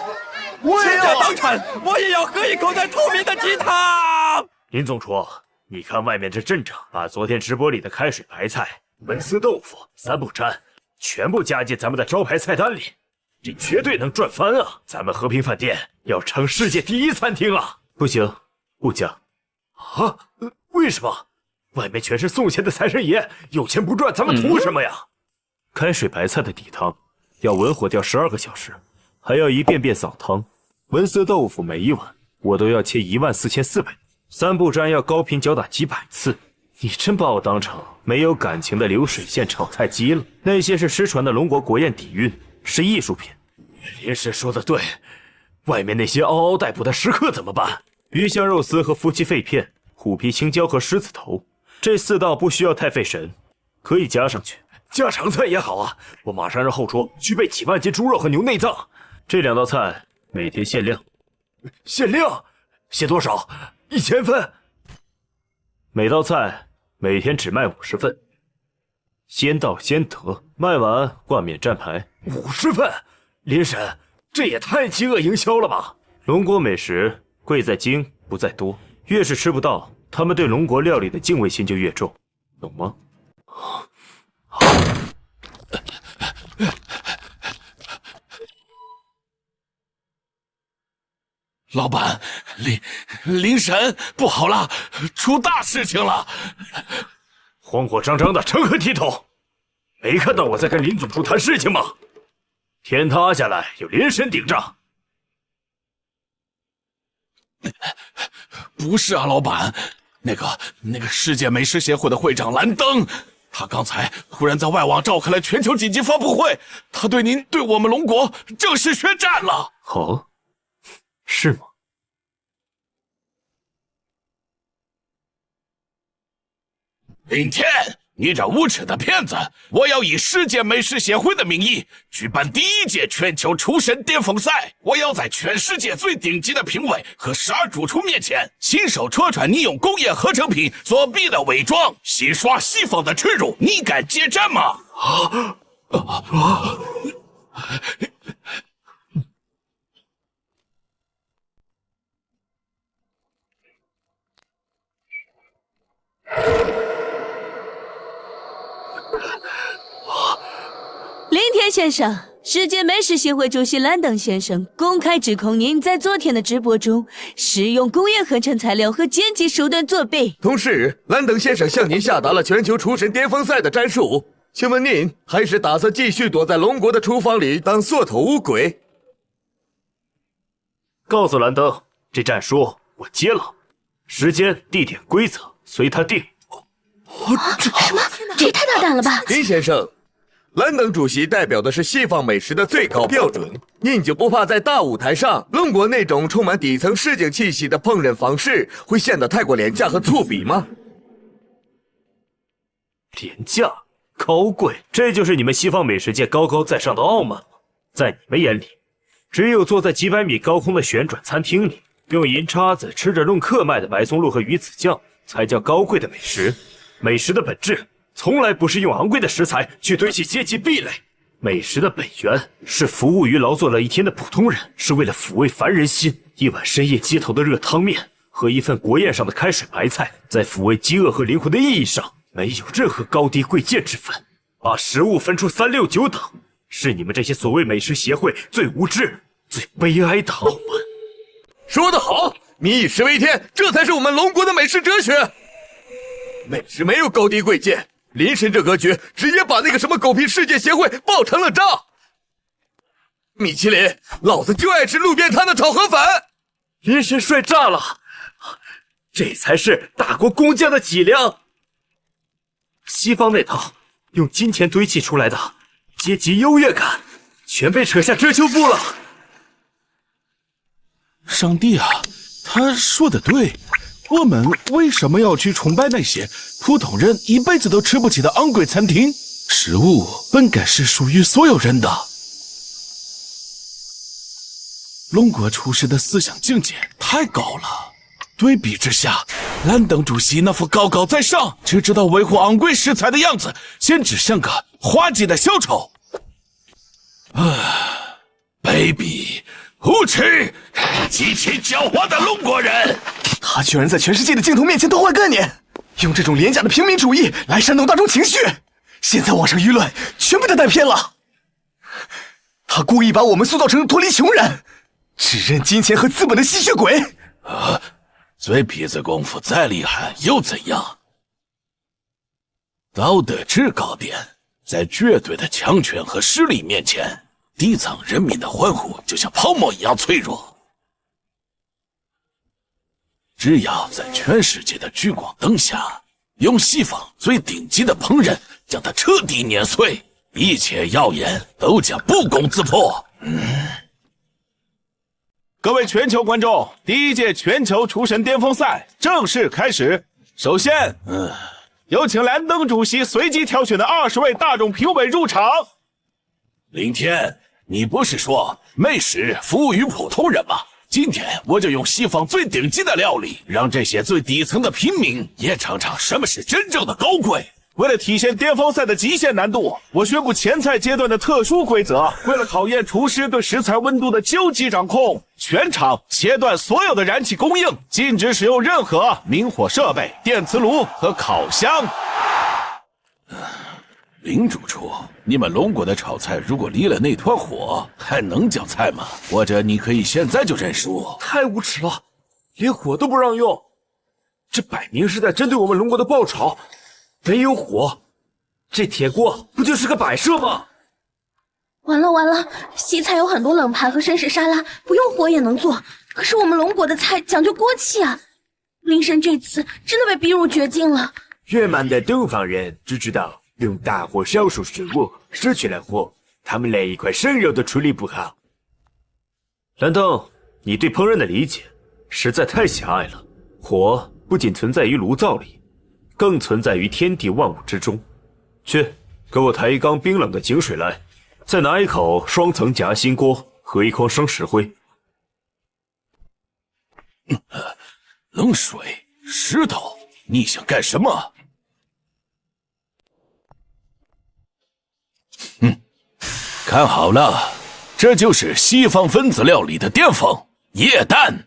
我也要當場，我也要喝一口那透明的雞湯。林總廚，你看外面這陣仗，把昨天直播裡的開水白菜、玟絲豆腐、三不沾全部加進咱們的招牌菜單裡，這絕對能賺翻啊！咱們和平飯店要成世界第1餐廳啊！不行，不加。啊？為什麼？外面全是送钱的財神爺，有錢不賺，咱們圖什麼呀？開水白菜的底湯要文火吊12個小時，還要一遍遍掃湯。文色豆腐每一碗我都要切14400，三不沾要高頻攪打幾百次。你真把我當成沒有感情的流水線炒菜機了？那些是失傳的龍國國宴底蘊，是藝術品。林氏說的對，外面那些嗷嗷待哺的食客怎麼辦？魚香肉絲和夫妻肺片，虎皮青椒和獅子頭，這4道不需要太費神，可以加上去。家常菜也好啊，我馬上讓後廚去備幾萬斤豬肉和牛內臟。這2道菜每天限量。限量？限多少？1000份。每道菜每天只賣50份，先到先得，賣完冠冕站牌。50份？林神，這也太飢餓營銷了吧！龍國美食貴在精不在多，越是吃不到，他們對龍國料理的敬畏心就越重，懂嗎？老板，林神，不好了，出大事情了！慌慌张张的，成何体統？沒看到我在跟林總廚談事情嗎？天塌下來有林神頂着。不是啊，老板，那個世界美食協會的會長蘭登，他剛才忽然在外網召開了全球緊急發布會，他對您對我們龍國正式宣戰了。哦，是嗎？林天，你這無恥的騙子！我要以世界美食協會的名義舉辦第1屆全球廚神巔峰賽，我要在全世界最頂級的評委和12主廚面前，親手戳穿你用工業合成品作弊的偽裝，洗刷西方的恥辱，你敢接戰嗎？林天先生，世界美食協會主席蘭登先生公開指控您在昨天的直播中使用工業合成材料和剪輯手段作弊。同時，蘭登先生向您下達了全球廚神巔峰賽的戰術，請問您還是打算繼續躲在龍國的廚房裡當縮頭烏龜？告訴蘭登，這戰書我接了，時間、地點、規則隨他定。什麼？這也太大膽了吧！林先生，蘭登主席代表的是西方美食的最高標準，您就不怕在大舞台上，龍國那種充滿底層市井氣息的烹飪方式會顯得太過廉價和粗鄙嗎？廉價、高貴，這就是你們西方美食界高高在上的傲慢嗎？在你們眼裡，只有坐在幾百米高空的旋轉餐廳裡，用銀叉子吃着弄客賣的白松露和魚子醬，才叫高貴的美食。美食的本質從來不是用昂貴的食材去堆砌階級壁壘，美食的本源是服務於勞作了一天的普通人，是為了撫慰凡人心。一碗深夜街頭的熱湯麵和一份國宴上的開水白菜，在撫慰飢餓和靈魂的意義上沒有任何高低貴賤之分。把食物分出3、6、9等，是你們這些所謂美食協會最無知、最悲哀的傲慢。說得好，民以食為天，這才是我們龍國的美食哲學。美食沒有高低貴賤，林神這格局直接把那個什麼狗屁世界協會爆成了渣。米其林，老子就愛吃路邊攤的炒河粉。林神帥炸了，這才是大國工匠的脊梁。西方那套用金錢堆砌出來的階級優越感，全被扯下遮羞布了。上帝啊，他說的對。我們為什麼要去崇拜那些普通人一輩子都吃不起的昂貴餐廳？食物本該是屬於所有人的。龍國廚師的思想境界太高了，對比之下，蘭登主席那副高高在上，只知道維護昂貴食材的樣子，簡直像個滑稽的小丑。卑鄙、無恥、極其狡猾的龍國人！他居然在全世界的鏡頭面前偷換概念，用這種廉價的平民主義來煽動大眾情緒，現在網上輿論全被他帶偏了。他故意把我們塑造成脫離窮人，只認金錢和資本的吸血鬼。嘴皮子功夫再厲害又怎樣？道德制高點，在絕對的強權和實力面前，底層人民的歡呼就像泡沫一樣脆弱。只要在全世界的聚光燈下，用西方最頂級的烹飪將它徹底碾碎，一切謠言都將不攻自破。各位全球觀眾，第一屆全球廚神巔峰賽正式開始。首先，有請蘭登主席隨機挑選的20位大眾評委入場。林天，你不是說美食服務於普通人嗎？今天我就用西方最頂級的料理，讓這些最底層的平民也嘗嘗什麼是真正的高貴。為了體現巔峰賽的極限難度，我宣布前菜階段的特殊規則。為了考驗廚師對食材溫度的究極掌控，全場切斷所有的燃氣供應，禁止使用任何明火設備、電磁爐和烤箱。林主廚，你們龍國的炒菜如果離了那团火，還能叫菜嗎？或者你可以現在就認輸。太無恥了，連火都不讓用，這擺明是在針對我們龍國的爆炒。沒有火，這鐵鍋不就是個擺設嗎？完了完了，西菜有很多冷盤和生食沙拉，不用火也能做。可是我們龍國的菜講究鍋氣啊，林神這次真的被逼入絕境了。越蠻的東方人只知道用大火燒熟食物，失去了火，他們連一塊生肉都處理不好。蘭登，你對烹飪的理解實在太狹隘了。火不僅存在於爐灶裡，更存在於天地萬物之中。去，給我抬一缸冰冷的井水來，再拿一口雙層夾心鍋和一筐生石灰。冷水、石頭，你想幹什麼？看好了，這就是西方分子料理的巔峰——液氮。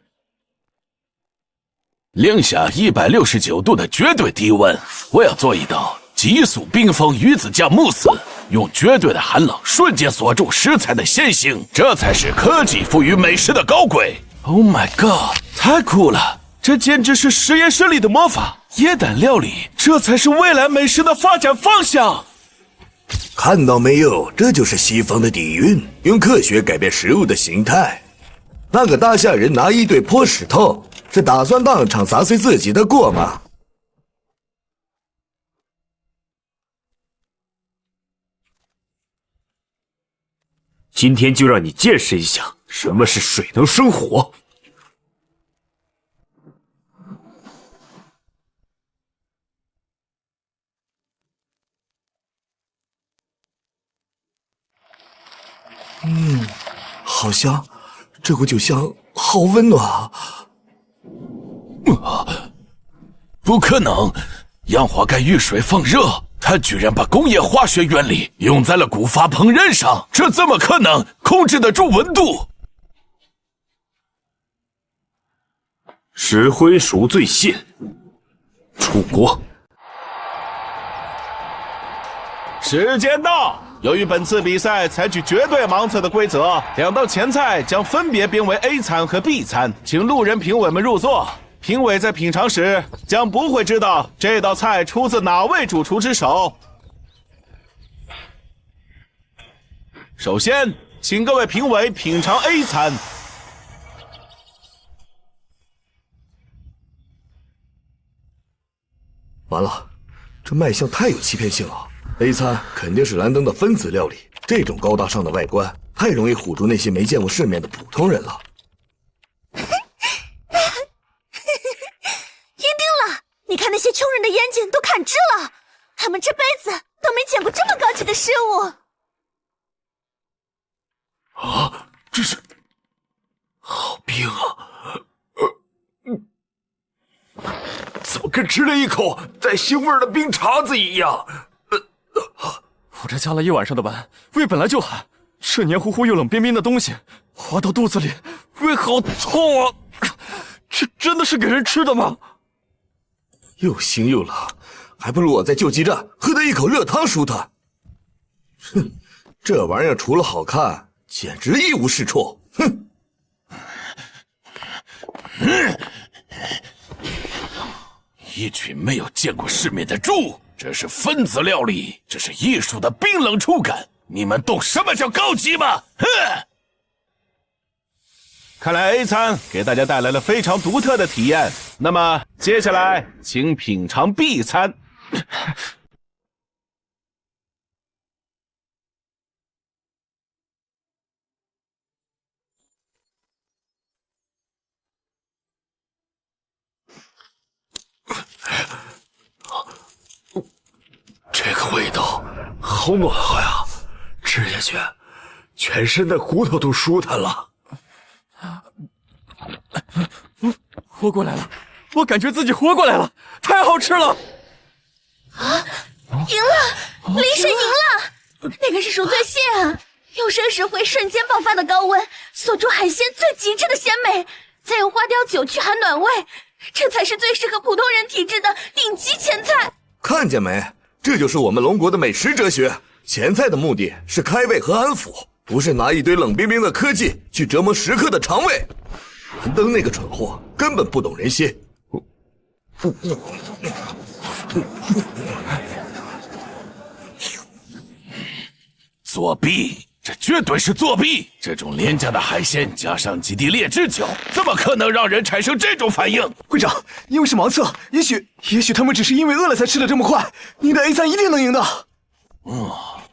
零下169度的絕對低溫，我要做一道急速冰封魚子醬慕斯，用絕對的寒冷瞬間鎖住食材的鮮性，這才是科技賦予美食的高貴。Oh my god， 太酷了！這簡直是實驗室裡的魔法。液氮料理，這才是未來美食的發展方向。看到沒有，這就是西方的底蘊，用科學改變食物的形態。那個大夏人拿一堆破石頭，是打算當場砸碎自己的鍋嗎？今天就讓你見識一下什麼是水能生火。好香，這股酒香好溫暖啊！不可能，氧化鈣遇水放熱，他居然把工業化學原理用在了古法烹飪上，這怎麼可能控制得住溫度？石灰贖罪線，出鍋。時間到！由於本次比賽採取絕對盲測的規則，2道前菜將分別編為 A 餐和 B 餐，請路人評委們入座。評委在品嘗時將不會知道這道菜出自哪位主廚之手。首先，請各位評委品嘗 A 餐。完了，這賣相太有欺騙性了。A 餐肯定是蘭登的分子料理，這種高大上的外觀太容易唬住那些沒見過世面的普通人了。贏定了！你看那些窮人的眼睛都看直了，他們這輩子都沒見過這麼高級的食物。啊，這是好冰啊！怎麼跟吃了一口帶腥味的冰碴子一樣？我這加了一晚上的班，胃本來就寒，這黏糊糊又冷冰冰的東西滑到肚子裡，胃好痛啊！這真的是給人吃的嗎？又腥又冷，還不如我在救濟站喝的一口熱湯舒坦。哼，這玩意兒除了好看，簡直一無是處。哼！一群沒有見過世面的豬！這是分子料理，這是藝術的冰冷觸感。你們懂什麼叫高级嗎？哼！看来 A 餐给大家带来了非常独特的体验。那麼接下來，請品嘗 B 餐。这个味道好暖和呀，吃下去，全身的骨头都舒坦了。活过来了，我感觉自己活过来了，太好吃了！啊，赢了，林神赢了！那个是赎罪蟹啊，用生石灰瞬间爆发的高温，锁住海鲜最极致的鲜美，再用花雕酒驱寒暖胃，这才是最适合普通人体质的顶级前菜。看見沒？這就是我們龍國的美食哲學。前菜的目的是開胃和安撫，不是拿一堆冷冰冰的科技去折磨食客的腸胃。蘭登那個蠢貨根本不懂人心。作弊！這絕對是作弊！這種廉價的海鮮加上幾滴劣質酒，怎麼可能讓人產生這種反應？會長，因為是盲測，也許他們只是因為餓了才吃得這麼快。您的 A 餐一定能贏的。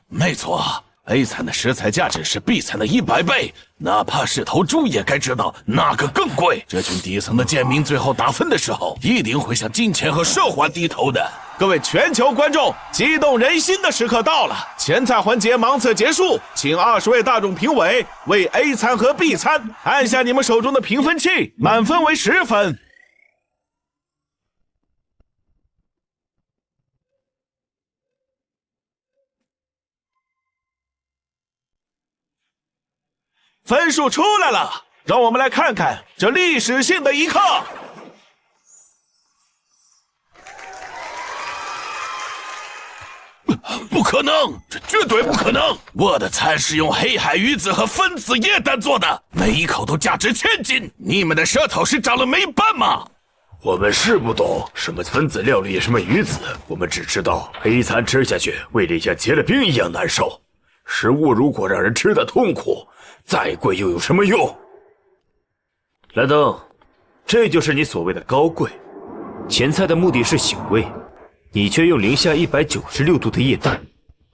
沒錯。A 餐的食材價值是 B 餐的100倍，哪怕是頭豬也該知道那個更貴。這群底層的賤民最後打分的時候，一定會向金錢和奢華低頭的。各位全球觀眾，激動人心的時刻到了，前菜環節盲測結束，請20位大眾評委為 A 餐和 B 餐按下你們手中的評分器，滿分為10分。分數出來了，讓我們來看看這歷史性的一刻。不可能，這絕對不可能！我的菜是用黑海魚子和分子液氮做的，每一口都價值1000斤。你們的舌頭是長了霉斑嗎？我們是不懂什麼分子料理，什麼魚子，我們只知道 A 餐吃下去，胃裡像結了冰一樣難受。食物如果讓人吃得痛苦，再貴又有什麼用？蘭登，這就是你所謂的高貴。前菜的目的是醒胃，你卻用零下196度的液氮，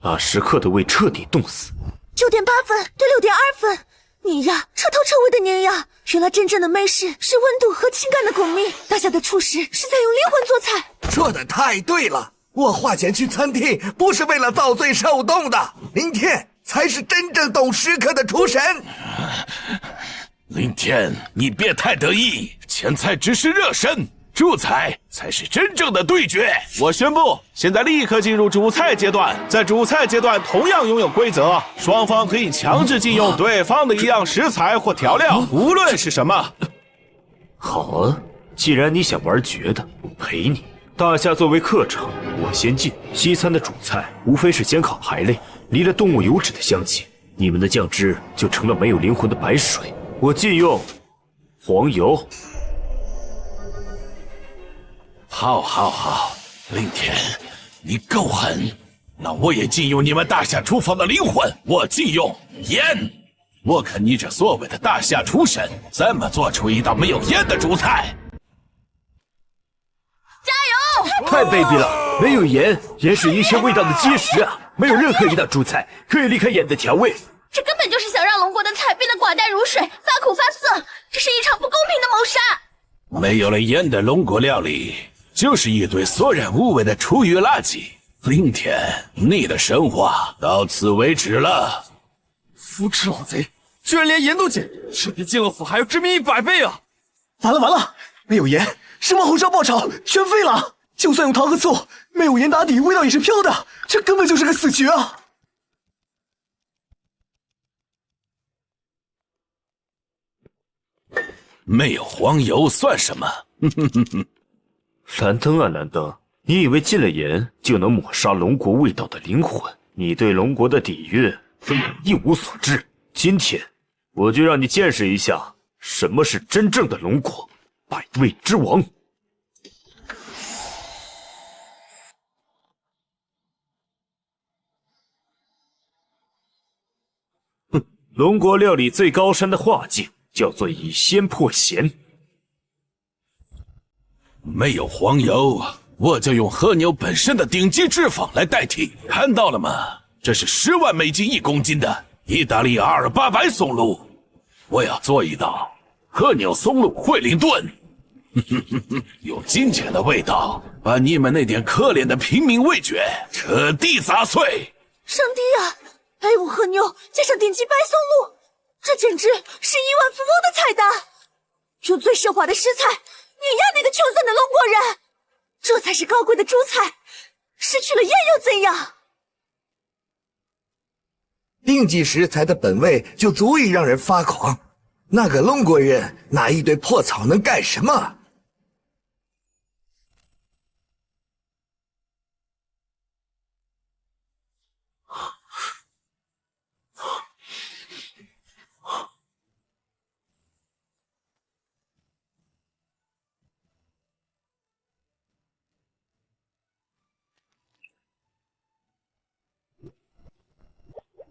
把食客的胃徹底凍死。9.8分對6.2分，你呀，徹頭徹尾的碾壓。原來真正的美食是溫度和情感的共鳴，大家的廚師是在用靈魂做菜。說得太對了，我花錢去餐廳不是為了遭罪受凍的，林天才是真正懂食客的廚神。林天，你別太得意，前菜只是熱身，主菜才是真正的對決。我宣布，現在立刻進入主菜階段。在主菜階段同樣擁有規則，雙方可以強制禁用對方的一樣食材或調料，無論是什麼。好啊，既然你想玩絕的，我陪你。大夏作為客場，我先進。西餐的主菜無非是煎烤排類，離了動物油脂的香氣，你們的醬汁就成了沒有靈魂的白水。我禁用黃油。好，林天，你夠狠，那我也禁用你們大夏廚房的靈魂，我禁用鹽。我看你這所謂的大夏廚神，怎麼做出一道沒有鹽的主菜？加油！太卑鄙了，沒有鹽，鹽是一切味道的基石啊！沒有任何一道主菜可以離開鹽的調味。這根本就是想讓龍國的菜變得寡淡如水，發苦發澀，這是一場不公平的謀殺。沒有了鹽的龍國料理，就是一堆索然無味的廚餘垃圾。林天，你的神話到此為止了。扶持老賊，居然連鹽都禁，這比進了府還要致命100倍啊！完了，沒有鹽，什麼紅燒爆炒全廢了。就算用糖和醋，沒有鹽打底，味道也是飄的，這根本就是個死局啊！沒有黃油算什麼？蘭登啊，蘭登，你以為禁了鹽就能抹殺龍國味道的靈魂？你對龍國的底蘊根本一無所知。今天我就讓你見識一下什麼是真正的龍國，百味之王。龍國料理最高深的化境叫做以仙破咸。没有黄油，我就用和牛本身的顶级脂肪来代替。看到了吗？这是10万美金1公斤的意大利阿尔巴白松露。我要做一道和牛松露惠灵顿，有金钱的味道，把你们那点可怜的平民味觉彻底砸碎。上帝啊！A5和牛加上顶级白松露，这简直是亿萬富翁的菜单。用最奢华的食材碾压那個窮酸的龍國人，這才是高貴的主菜。失去了煙又怎樣？定級食材的本味就足以讓人發狂。那個龍國人拿一堆破草能幹什麼？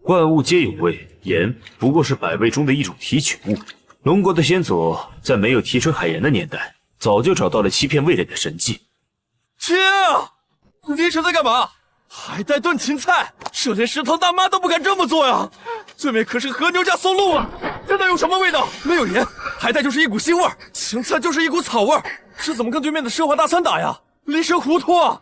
万物皆有味，鹽不過是百味中的一種提取物。龍國的先祖在沒有提純海鹽的年代，早就找到了欺騙味蕾的神技。親，你這在幹嘛？海帶燉芹菜，這連食堂大媽都不敢這麼做呀！對面可是和牛加松露啊，這能有什麼味道？沒有鹽，海帶就是一股腥味，芹菜就是一股草味，這怎麼跟對面的奢華大餐打呀？離神糊塗啊！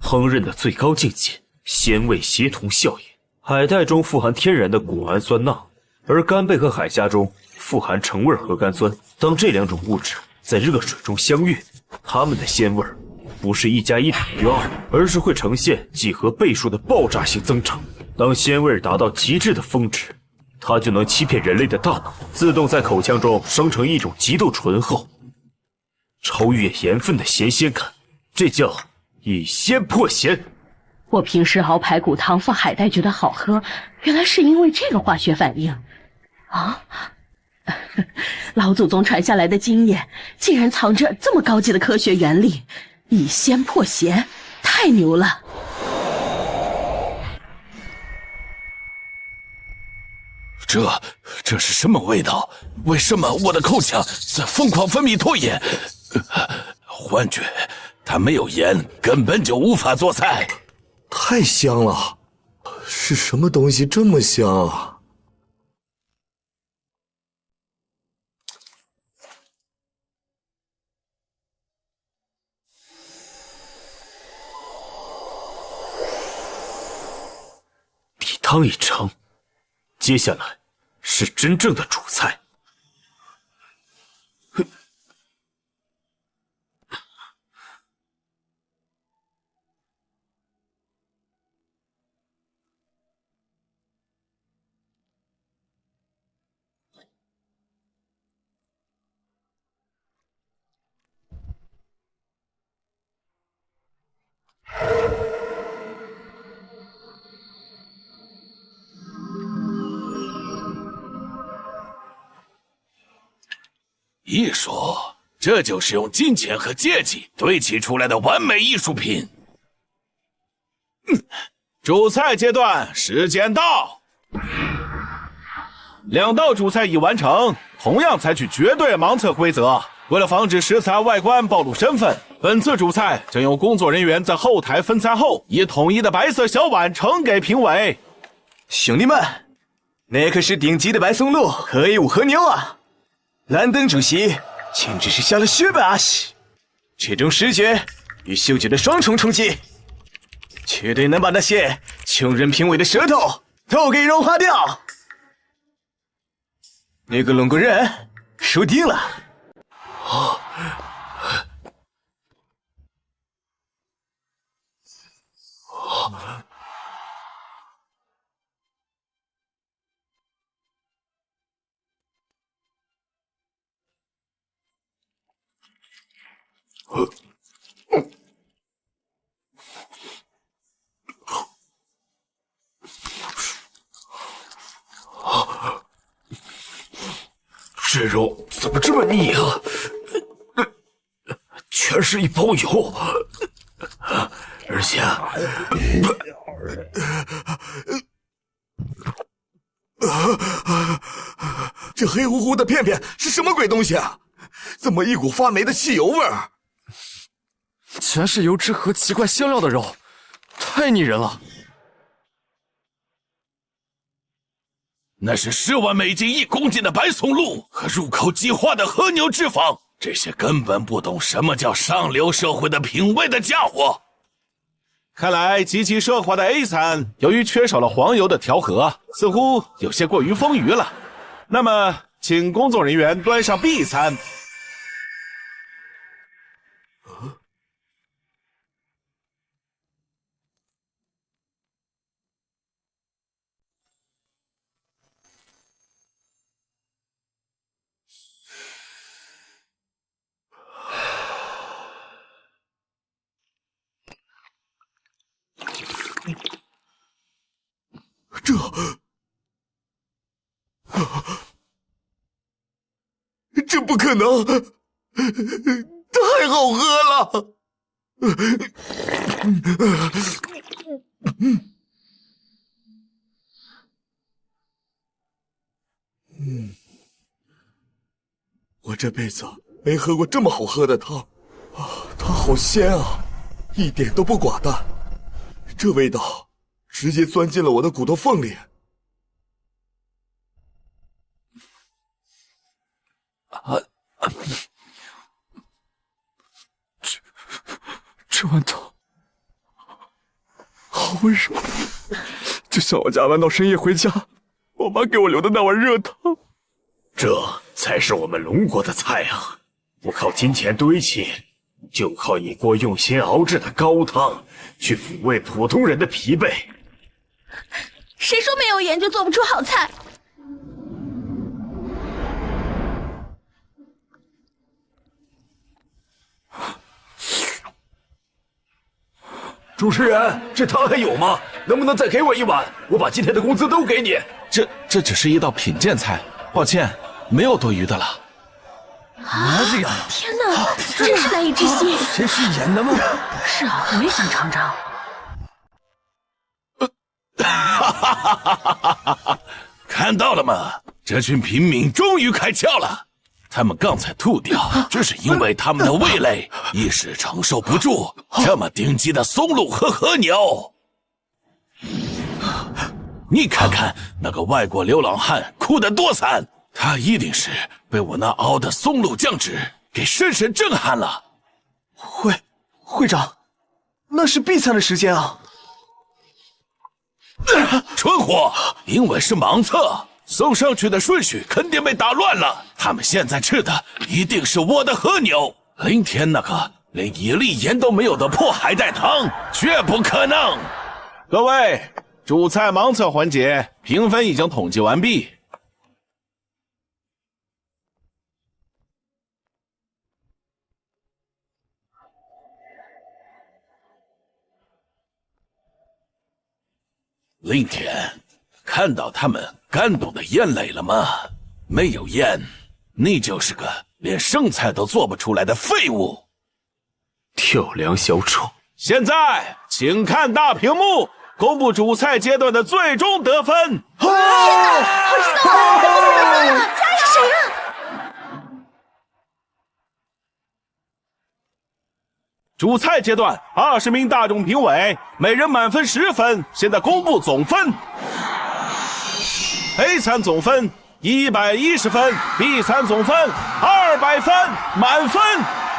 烹飪的最高境界，鲜味協同效應。海帶中富含天然的果氨酸鈉，而干貝和海蝦中富含橙味核苷酸。當這兩種物質在熱水中相遇，它們的鮮味不是1+1等於2，而是會呈現幾何倍數的爆炸性增長。當鮮味達到極致的峰值，它就能欺騙人類的大腦，自動在口腔中生成一種極度醇厚、超越鹽分的鹹鮮感。這叫以鮮破咸。我平時熬排骨湯放海帶覺得好喝，原來是因為這個化學反應啊！老祖宗傳下來的經驗竟然藏着這麼高級的科學原理，以鮮破咸，太牛了！這是什麼味道？為什麼我的口腔在瘋狂分泌唾液？幻覺。它沒有鹽，根本就無法做菜。太香了，是什麼東西這麼香啊？底湯已成，接下來是真正的主菜。藝術，這就是用金錢和階級堆砌出來的完美藝術品。主菜階段時間到，2道主菜已完成，同樣採取絕對盲測規則。為了防止食材外觀暴露身份，本次主菜將由工作人員在後台分菜後，以統一的白色小碗呈給評委。兄弟們，那可是頂級的白松露和 A5和牛啊！蘭登主席簡直是下了血本啊！這種視覺與嗅覺的雙重衝擊，絕對能把那些窮人評委的舌頭都給融化掉。那個龍國人輸定了。这肉怎么这麼膩啊？全是一包油，而且这黑乎乎的片片是什麼鬼東西啊？怎麼一股發霉的汽油味兒？全是油脂和奇怪香料的肉，太膩人了。那是10萬美金1公斤的白松露和入口即化的和牛脂肪，這些根本不懂什麼叫上流社會的品味的家伙。看來極其奢華的 A 餐，由於缺少了黃油的調和，似乎有些過於豐腴了。那麼，請工作人員端上 B 餐。這不可能，太好喝了！我這輩子沒喝過這麼好喝的湯啊！它好鮮啊，一點都不寡淡，這味道直接鑽進了我的骨頭縫裡。這碗湯好溫柔，就像我加班到深夜回家，我媽給我留的那碗熱湯。這才是我們龍國的菜啊！不靠金錢堆砌，就靠一鍋用心熬製的高湯，去撫慰普通人的疲憊。誰說沒有鹽就做不出好菜？主持人，這湯還有嗎？能不能再給我一碗？我把今天的工資都給你。這只是一道品鑑菜，抱歉，沒有多餘的了。啊！這個，天哪，真是難以置信。這是鹽的嗎？是啊，我也想嘗嘗。看到了嗎？這群平民終於開竅了。他們剛才吐掉，只是因為他們的味蕾一時承受不住這麼頂級的松露和和牛。你看看那個外國流浪漢哭得多慘，他一定是被我那熬的松露醬汁給深深震撼了。會長，那是 B 餐的時間啊。蠢貨，因為是盲測。送上去的順序肯定被打亂了，他們現在吃的一定是我的和牛。林天那個連1粒鹽都沒有的破海帶湯，絕不可能。各位，主菜盲測環節評分已經統計完畢。林天，看到他們感動的眼淚了嗎？沒有鹽，你就是個連生菜都做不出來的廢物。跳梁小丑。現在，請看大屏幕，公布主菜階段的最終得分。我知道了，我得分了，加油！是誰啊？主菜階段，20名大眾評委，每人滿分10分。現在公布總分。A 餐總分110分 ，B 餐總分200分，滿分。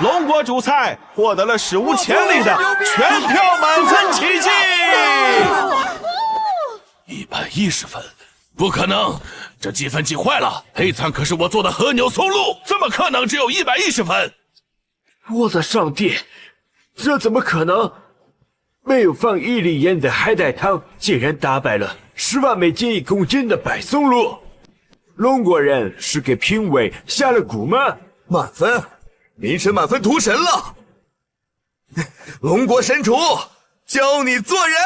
龍國主菜獲得了史無前例的全票滿分奇蹟。110分，不可能，這計分器壞了。A 餐可是我做的和牛松露，怎麼可能只有110分？我的上帝，這怎麼可能？沒有放1粒鹽的海帶湯，竟然打敗了10萬美金1公斤的白松露。龍國人是給評委下了蠱嗎？滿分，民神滿分屠神了。龍國神廚，教你做人。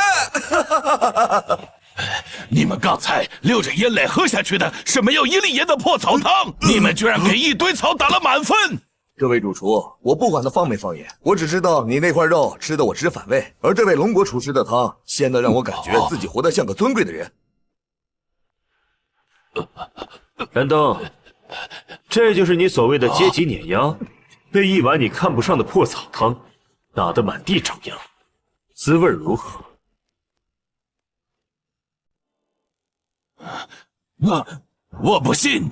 你们刚才流着眼泪喝下去的是没有1粒盐的破草汤，你们居然给一堆草打了满分！这位主厨，我不管他放没放盐，我只知道你那塊肉吃得我直反胃，而这位龙國廚師的湯鮮得讓我感覺自己活得像個尊貴的人。蘭登，這就是你所謂的階級碾壓，被一碗你看不上的破草湯打得滿地找牙，滋味如何？我不信。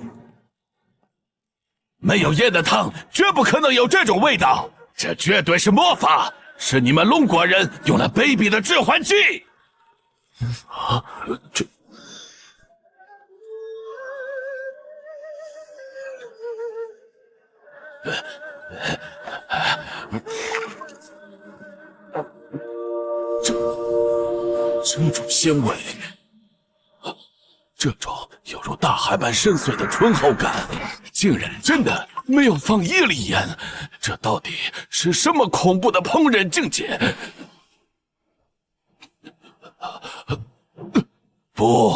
沒有鹽的湯絕不可能有這種味道，這絕對是魔法，是你們龍國人用了卑鄙的致幻劑。啊，這種鮮味，這種猶如大海般深邃的醇厚感，竟然真的沒有放1粒鹽，這到底是什麼恐怖的烹飪境界？不，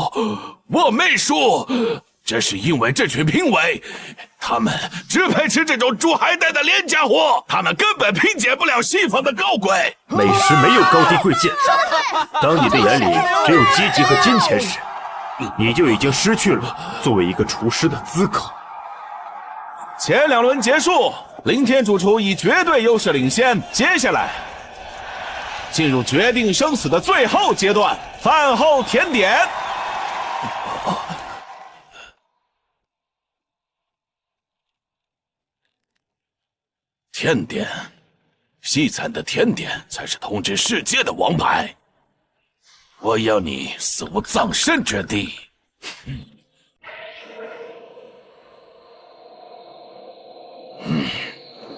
我沒輸，這是因為這群評委，他們只配吃這種豬海帶的廉價貨，他們根本評鑑不了西方的高貴。美食沒有高低貴賤，當你的眼裡只有階級和金錢時，你就已經失去了作為一個廚師的資格。前2輪結束，林天主廚以絕對優勢領先。接下來進入決定生死的最後階段——飯後甜點。甜點，西餐的甜點才是統治世界的王牌。我要你死無葬身之地！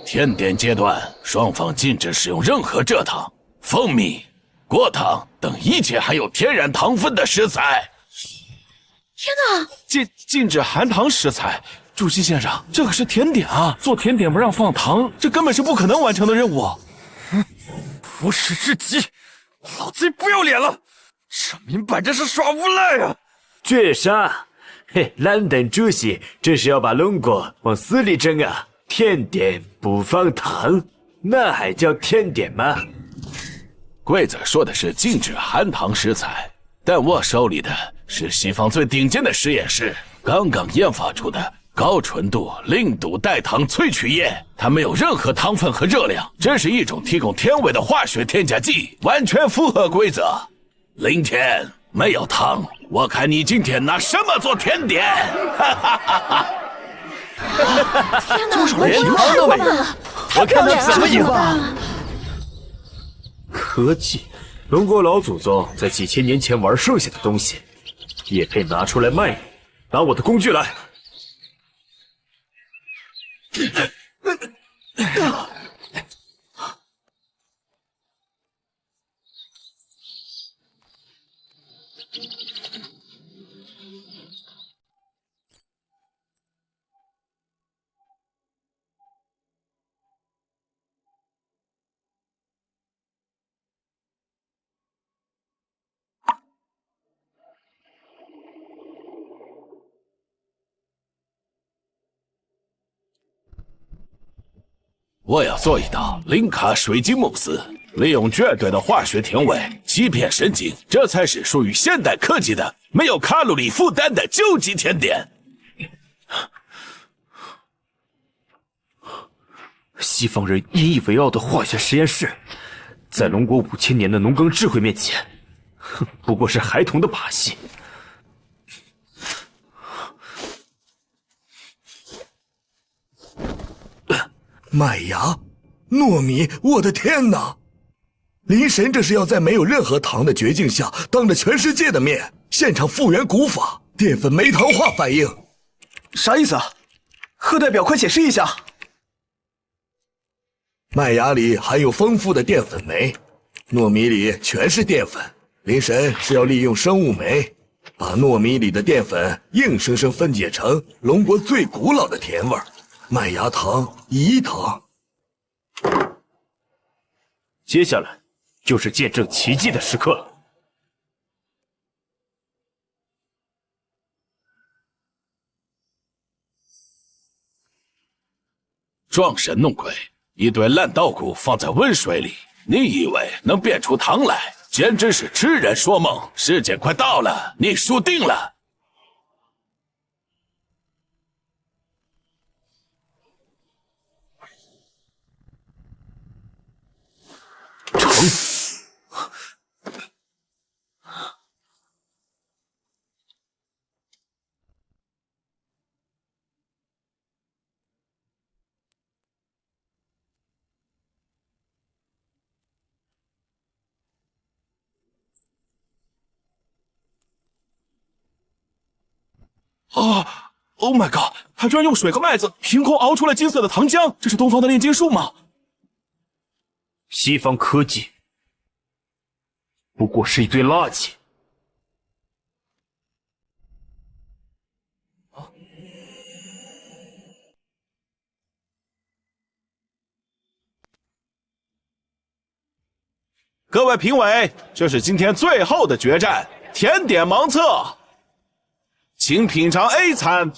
甜點階段，雙方禁止使用任何蔗糖、蜂蜜、果糖等一切含有天然糖分的食材。天哪！禁止含糖食材。主席先生，這可是甜點啊！做甜點不讓放糖，這根本是不可能完成的任務。不識之極，老賊不要臉了！這明擺着是耍無賴啊！絕殺！嘿，蘭登主席，這是要把龍國往死裡整啊！甜點不放糖，那還叫甜點嗎？規則說的是禁止含糖食材，但我手裡的是西方最頂尖的實驗室剛剛研發出的高純度0度代糖萃取液，它沒有任何糖分和熱量，這是一種提供甜味的化學添加劑，完全符合規則。林天，沒有糖，我看你今天拿什麼做甜點？哈哈哈哈！天哪，連糖都沒有，我看他怎麼贏？科技，龍國老祖宗在幾千年前玩剩下的東西，也配拿出來賣你？拿我的工具來！我要做一道零卡水晶慕斯，利用絕對的化學甜味欺騙神經，這才是屬於現代科技的沒有卡路里負擔的究極甜點。西方人引以為傲的化學實驗室，在龍國5000年的農耕智慧面前，不過是孩童的把戲。麥芽、糯米，我的天哪！林神這是要在沒有任何糖的絕境下，當着全世界的面，現場復原古法澱粉酶糖化反應。啥意思啊？賀代表，快解釋一下。麥芽裡含有豐富的澱粉酶，糯米裡全是澱粉。林神是要利用生物酶，把糯米裡的澱粉硬生生分解成龍國最古老的甜味——麥芽糖、饴糖。接下來就是見證奇蹟的時刻了。壮神弄鬼，一堆烂稻谷放在温水里，你以为能变出糖来？简直是痴人说夢！时间快到了，你输定了。Oh my god！ 他居然用水和麦子凭空熬出了金色的糖浆，这是东方的炼金术吗？西方科技不过是一堆垃圾。各位评委，这是今天最后的决战——甜点盲测，请品尝 A 餐。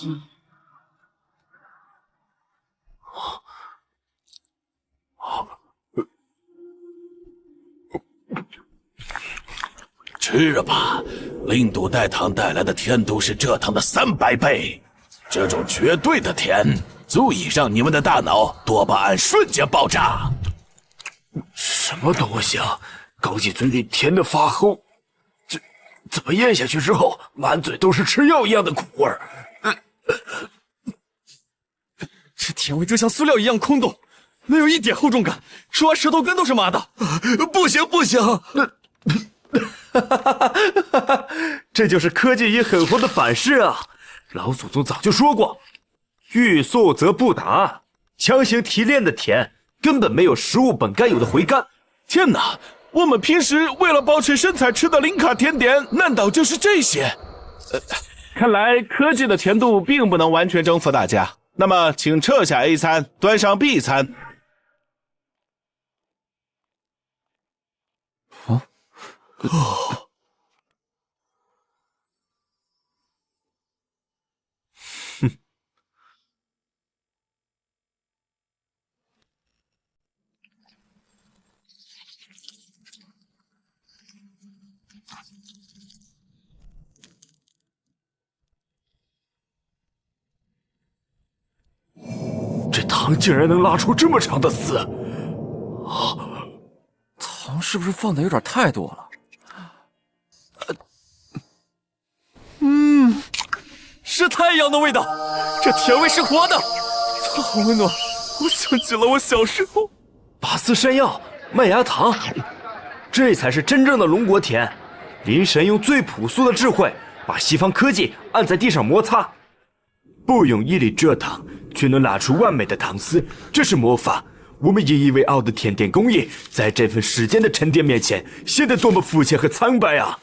吃了吧，零度代糖带来的甜度是蔗糖的300倍，这种绝对的甜，足以让你们的大脑多巴胺瞬间爆炸。什么东西啊？刚进嘴里甜的发齁，这怎么咽下去之后，满嘴都是吃药一样的苦味儿？这甜味就像塑料一样空洞，没有一点厚重感，吃完舌头根都是麻的。不行不行，这就是科技与狠活的反噬啊！老祖宗早就说过，欲速则不达，强行提炼的甜根本没有食物本该有的回甘。天哪，我们平时为了保持身材吃的零卡甜点，难道就是这些？看来科技的甜度并不能完全征服大家。那么，请撤下 A 餐，端上 B 餐。这糖竟然能拉出这么长的丝！糖是不是放的有点太多了？是太阳的味道，这甜味是活的，它好温暖，我想起了我小时候。拔丝山药、麦芽糖，这才是真正的龙国甜。林神用最朴素的智慧，把西方科技按在地上摩擦，不用1粒蔗糖，却能拉出完美的糖丝，这是魔法。我们引以为傲的甜点工艺，在这份时间的沉淀面前，显得多么肤淺和苍白啊！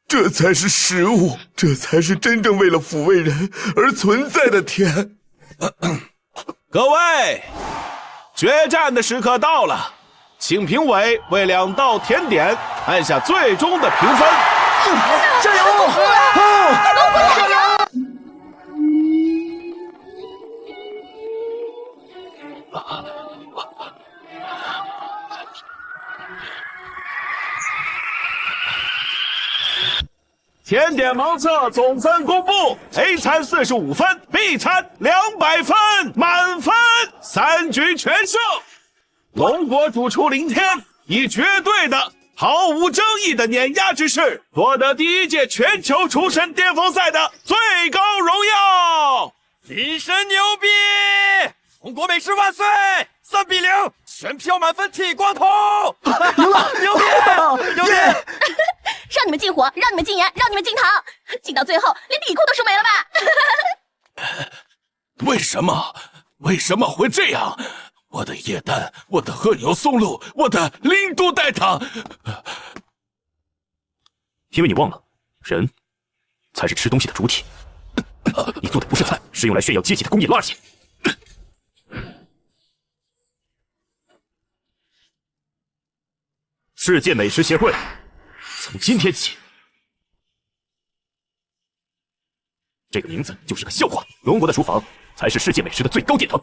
这才是食物，这才是真正为了抚慰人而存在的甜。各位，决战的时刻到了，请评委为2道甜点按下最终的评分。加油！龙国加油！甜点盲测总分公布 ：A 餐45分 ，B 餐200分，满分，3局全胜。龙国主厨林天以绝对的、毫无争议的碾压之势，夺得第1届全球厨神巅峰赛的最高荣耀。林神牛逼！龙国美食万岁！3-0，全票满分剃光头！赢了！牛逼！牛逼！让你们进火，让你们进盐，让你们进糖，进到最后连底裤都输没了吧？为什么？为什么会这样？我的液氮，我的褐牛松露，我的0度代糖。因为你忘了，人才是吃东西的主体。你做的不是菜，是用来炫耀阶级的工业垃圾。世界美食协会从今天起這個名字就是個笑話。龍國的廚房才是世界美食的最高殿堂。